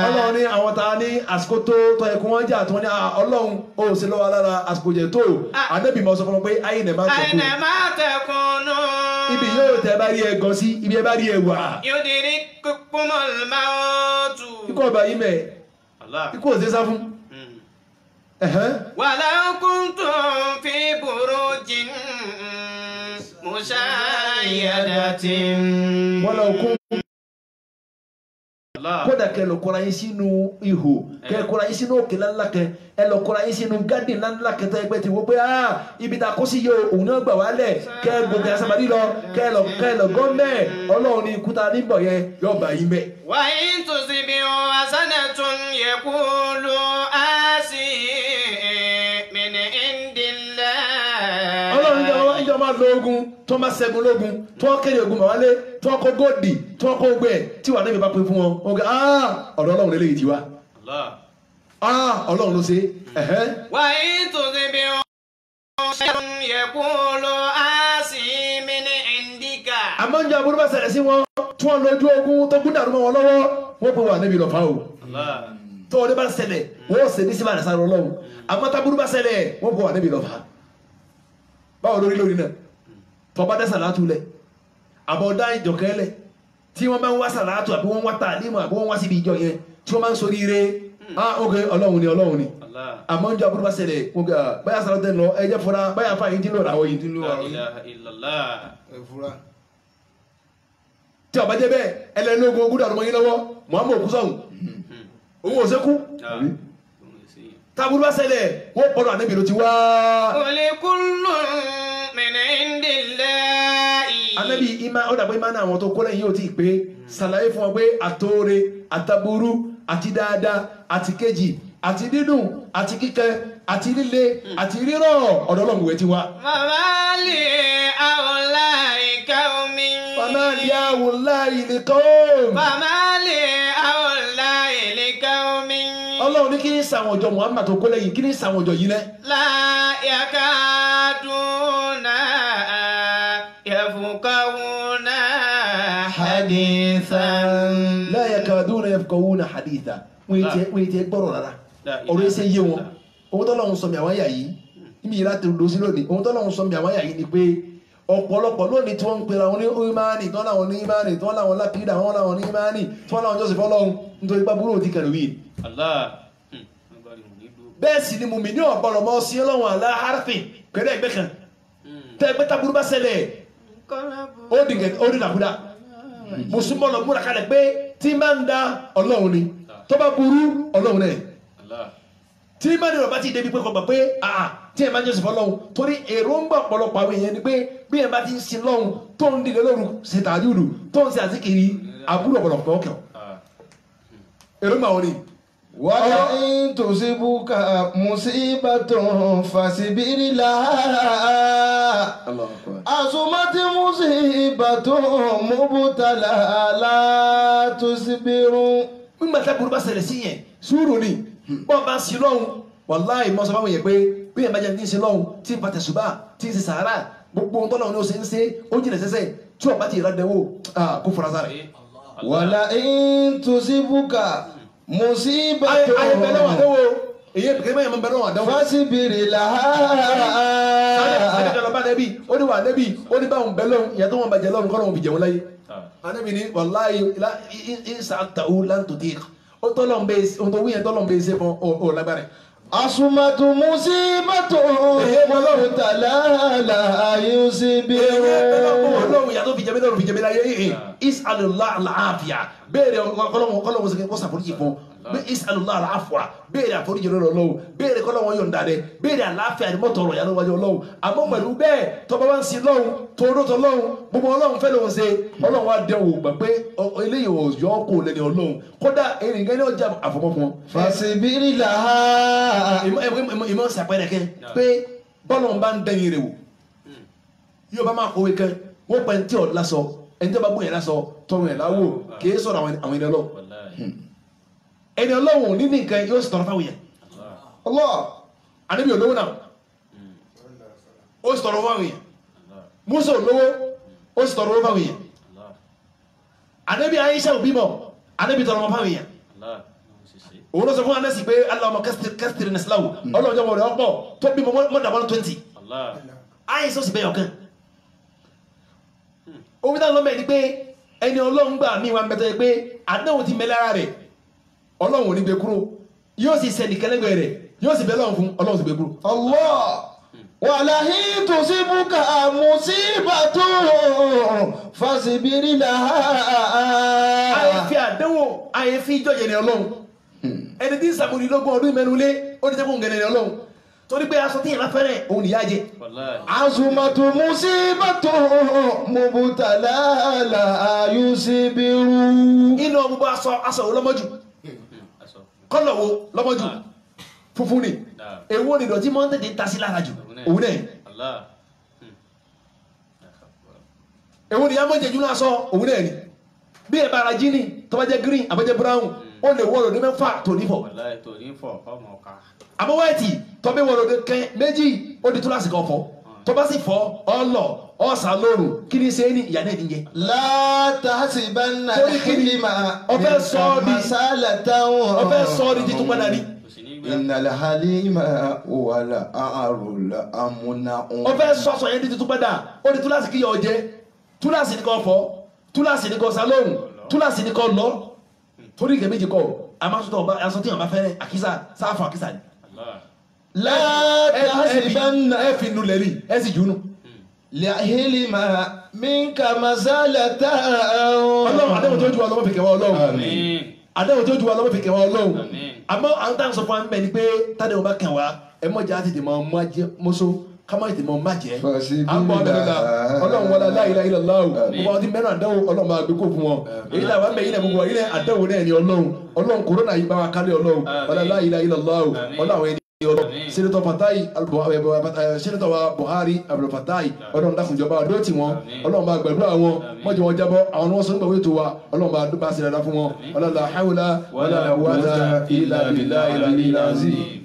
Ọlọ́run ní àwọn ta ní àsìkò tó tọ́ ẹkùn wọn jà tó ní Ọlọ́run ó sì lọ́wọ́ lára àsìkò jẹ tó Ànábì mọ́ sọ fún wọn pé ayé nẹ̀ máa tẹ̀kùn ibi yóò tẹ́ bá rí ẹgọ sí ibi ẹ bá rí ẹwà ikú ọba yìí mẹ́ ikú ò sí sá fún. walau kuntum fi burujin musayyadatin. walau kuntum kódà kẹ́ lọ kóra yín sínú ihò kẹ́ kóra yín sínú òkè ńláńlá kẹ́ ẹ lọ kóra yín sínú gádìn ńláńlá kẹ́ tó ẹgbẹ́ ti wo pé ibi tá a kó sí yìí òun náà gbà wálẹ̀ kẹ́ gòkè àsàmàdì lọ kẹ́ lọ gọ́ọ̀mẹ̀ ọlọ́run ní ikú tá a níbọ̀ yẹn yóò bá yín bẹ́ẹ̀. وإن تصبهم حسنة يقولوا هذه من عند الله. ọlọ́run ìjọ máa lo ogun tó máa ṣẹ́gun lógun tó wọ́n kéde ogun màwálé tó wọ́n kó góòdì tó wọ́n kó gbẹ tí wà níbi bá pín fún wọn wọn kò ọ̀dọ̀ ọlọ́run lélẹ́yìí ti wá ọlọ́run ló ṣe. وإن تصبهم شر يقولوا هذه من عندك. àmọ́ ń jẹ́ aburú bá ṣẹlẹ̀ sí wọn tí wọ́n lójú ogun tó gún dàrú mọ́ wọn lọ́wọ́ wọ́n pè wà níbi lọ́fà o tó wọ́n bá ṣẹlẹ̀ wọ́n ṣe ní síbà rẹ̀ sáré ọlọ́run àmọ́ táburú bá ṣẹlẹ̀ wọ́n pè wà níbi lọ́fà báwo lórí náà tọba dẹ́ sàlátù lẹ̀ àbọ̀ dá ìjọkẹ́ lẹ̀ tí wọ́n bá ń wá sàlátù àbí wọ́n wá tàlímù àbí wọ́n wá síbi ìjọ yẹn tí wọ́n bá ń sórí ire ok ọlọ́run ni àmọ́ ń jọ àbúrò bá ṣẹlẹ̀ báyà sàlátù lọ ẹjẹ́ fúnra báyà fà yín dín lóra àwọn yìí dín lóra tí ọba jẹ́ bẹ́ẹ̀ ẹlẹ́nìógún ogún dàrú mọ́ yín lọ́wọ́ Muhammad kú sọ̀hún òun ò sẹ́kú tábúrú bá ṣẹlẹ̀ wọ́n pọ̀lọ̀ ànábì ló ti wá. Qul kullun min indillahi. Ànábì ó dàgbé ìmá náà àwọn tó kọ́lẹ̀ yìí ò tí ì pé ṣàlàyé fún wọn pé àtòrè àtàbúrú àti dáadáa àti kejì àti dídùn àti kíkẹ àti líle àti rírọ̀ ọ̀dọ̀ Ọlọ́run ìwé ti wá. Famali awlai qaumin. Famali awlai liqaum. Famali awlai liqaumin. Ọlọ́run ní kí ní sàwọn ọjọ́ Muhammad tó kọ́lẹ̀ yìí kí ní sàwọn ọjọ́ yìí lẹ́. La yakaduna yafqahuna hadithan. La yakaduna yafqahuna hadithan. Wọ́n ti gbọ́rọ̀ rárá ọ̀rọ̀ ẹsẹ̀ yé wọn ohun tọ́lọ́run sọ mi àwọn àyà yìí níbi yìí láti lọ sí lónìí ohun tọ́lọ́run sọ mi àwọn àyà yìí ni pé ọ̀pọ̀lọpọ̀ lónìí tí wọ́n ń pera wọn ní ìmánì tí wọ́n láwọn ní ìmánì tí wọ́n láwọn lápídà wọ́n láwọn ní ìmánì tí wọ́n láwọn jọ́sìn fọ́lọ́run nítorí gbàgbúrò ti kẹrù yìí. bẹ́ẹ̀ sì ni mùmí ní ọ̀pọ̀lọ̀ mọ́ sí ọlọ́run àlá harfin pẹ̀lú ẹgbẹ́ kan tẹ́ ẹgbẹ́ taburú bá ṣẹlẹ̀ ó dì nàkúdà mùsùlùmọ́ lọ múra kalẹ̀ pé tí máa ń da ọlọ́run ni tó bá burú ọlọ́run náà tí mẹ́rin rẹ̀ bá ti débi pé kọ̀ gbà pé tí ẹ̀ máa ń jẹ́ sọ̀fọ́ lọ́hùn torí èròǹgbà ọ̀pọ̀lọpọ̀ àwọn èèyàn ni pé bí ẹ̀ bá ti ń sin lọ́hùn tó ń dìde lóru ṣe tàjúdù tó ń ṣe àzíkiri àbúrò ọ̀pọ̀lọpọ̀ ọkẹ̀ èròǹgbà wọn ni. wa in tusibuka musibatun fasibiri laha asumati musibatun mubtala la tusibiru. nígbà tí aburú bá ṣẹlẹ̀ sí yẹn sùúrù ni bọ́ọ̀ bá ń sin lọ́hùn wàláì mọ́ sọ fáwọn yẹn pé bí yẹn bá jẹ́ ní sin lọ́hùn tí ń patẹ̀ ṣùgbà tí ń ṣe sàárà gbogbo ohun tọ́lọ́hùn ní ó ṣe ń ṣe ó jìnà sẹ́sẹ̀ tí ọba ti ìrádẹ́wò kó fura sára. wàlà in tusibuka musibatun. ayé bẹ́ẹ̀ lọ́wọ́ àdéhùn èyí kìí bẹ́ẹ̀ bẹ́ẹ̀ lọ́wọ́ àdéhùn. fasibiri laha. adéjọba bá nẹ́bí ó ní wà nẹ́bí ó ní báwọn bẹ́ẹ̀ lọ́hùn ìyàtọ̀ wọn bàjẹ́ lọ́hùn kọ́lọ́hùn fi jẹun láyé. anẹ́bí ni wàláì ìsàtàwù láǹtòdì ó tọ́lọ́hùn bẹ́ẹ̀ ohun tó wúyẹn tọ́lọ́hùn bẹ́ẹ̀ ṣe fún ọ lágbára. asumatu musibatun mubtala la yusibiru. ọlọ́run ìyàtọ̀ fi jẹ́mi lọ́rùn fi jẹ́mi láyé is'alullah al-afiya béèrè kọ́lọ́hùn ṣe kó ṣàforíjì fún is'alullah al-afwa béèrè àforíjì lọ́rọ̀ Ọlọ́run béèrè kọ́lọ́hùn yọ̀ǹda rẹ̀ béèrè àlàáfíà ni mọ́tò ọ̀rọ̀ yà lọ́wọ́ Ọlọ́run àmọ́ pẹ̀lú bẹ́ẹ̀ tọ́ba bá ń sin lọ́hùn tòrótọ́ lọ́hùn gbogbo Ọlọ́run fẹ́ lòun ṣe Ọlọ́run wá dẹ̀ wò gbà pé eléyìí ò yọ kó lẹ́ni Ọlọ́run kódà èrìngẹ́ ní ọjà àfọmọ́ fún wọn. fasibiri laha. ìmọ̀ ṣàpẹẹrẹ kẹ pé bọ́lọ̀ bá ń dẹ́yìn rẹ̀ wò yóò bá máa kówé kẹ wọ́n pẹ́ tí ọ̀ lásọ ẹni tí ó bá gbóyè lásọ tọrùn ẹ̀ láwò kì í sọ̀rọ̀ àwọn ẹni Ọlọ́run ẹni Ọlọ́run ní nǹkan yóò sì tọrọ fáwọn yẹn Allah àníbi olówó náà ó sì tọrọ fáwọn yẹn Musa olówó ó sì tọrọ fáwọn yẹn àníbi Aisha òbí mọ àníbi tọrọ fáwọn yẹn òun ló sọ fún Anasi pé Allahumma kásítìrì nasilawu Ọlọ́run jọmọ rẹ̀ ọ̀pọ̀ tó bímọ mọ́dàbọ́n 20 Aisha ó sì bẹ́yọ̀ kan omi táwọn lọ́mọ ẹ̀ ni pé ẹni Ọlọ́run gbà mí wa ń bẹ́tọ̀ pé àdéhùn ti mẹ́lẹ́ ara rẹ̀ Ọlọ́run ò ní gbé kúrò yóò sì sẹ́ni kẹlẹ́gbẹ̀ẹ́ rẹ̀ yóò sì bẹ́ lọ́run fún Ọlọ́run sì gbé kúrò. Allah ولئن تصبك مصيبة فاصبر لها. àyèfi àdánwò àyèfi ìjọyẹ̀ ní ọlọ́run ẹni tí ń sàkóni lọ́gbọ̀n ọdún mẹ́nulé ó ní tẹ́kùn gẹ̀rẹ̀ ní ọlọ́run torí pé aṣọ tí yẹn bá fẹ́rẹ̀ òun nìyá jẹ. عظمت مصيبة مبتلى لا يصبر. inú gbogbo aṣọ wo lọ́mọ́jù kọ́lọ̀ wo lọ́mọ́jù funfun ni èwo ni ìdọ̀tí máa ń tètè ta sí lára jù òun náà èwo ni yá mọ́ jẹjú náà sọ òun náà ni bí ẹ̀ bára jí ni tó bá jẹ́ green àbẹ́jẹ́ brown ó lè wọ́n lòdì mẹ́fà tó nífọ̀ àmọ́ wáìtì tó bí wọ́n lòdì kẹ́ méjì ó di túláàsì kan fọ́ tó bá sì fọ́ ọlọ ọ̀sà lóru kí ni ṣe é ní ìyá náà ní jẹ. látàsíbánà ìlímà ọfẹ́ sọ ọ́ di títún padà ní. ìnàlẹ̀ halima wàlà àrùlà àmúna. ọfẹ́ sọ̀sọ̀ yẹn di títún padà ó di túláàsì kí yọ ọ jẹ túláàsì ní kan fọ́ túláàsì ní kan sá lóhùn túláàsì ní kan lọ torí ìkẹ́ méjì kọ́ aṣọ tí wọn bá fẹ́rẹ̀ àkísà sáfù àkísà ni. látàsíbánà ẹ fi nulẹ̀ rí ẹ sì jùnú. lẹ́hìlímà minka masalata. ọlọ́run àdéhùn tó ju wa lọ́wọ́ fi kẹwàá ọlọ́run àdéhùn tó ju wa lọ́wọ́ fi kẹwàá ọlọ́run àmọ́ àwọn táwọn sọ fún wa ń bẹ ni pé tádéhùn bá kàn wá ẹ mọ̀jà tètè mọ̀ mọ́só kámọ́ tètè mọ̀ májẹ́ àgbọ̀ abẹ́rẹ́lá ọlọ́run wọlé la ilaha illallah gbogbo àwọn tí mẹ́rin àdéhùn ọlọ́run máa gbé kó fún wọn èyí làwọn bẹ yìí náà gbogbo yìí náà àdéhùn náà ni ọlọ́run kòrónà yìí bá wa kálẹ̀ ọlọ́run wọlé la ilaha illallah ọlọ́run Senator Fatai Senator wa Buhari Abdul Fatai ọlọ́run dákunjọba ọdún tí wọn ọlọ́run bá gbàdúrà wọn mọ́jọ wọn jábọ́ àwọn ni wọ́n sọ nígbà wíìtò wa ọlọ́run bá ṣe dáadáa fún wọn ọlọ́run la hawla wala quwwata illa billahi al-aliyyil azim.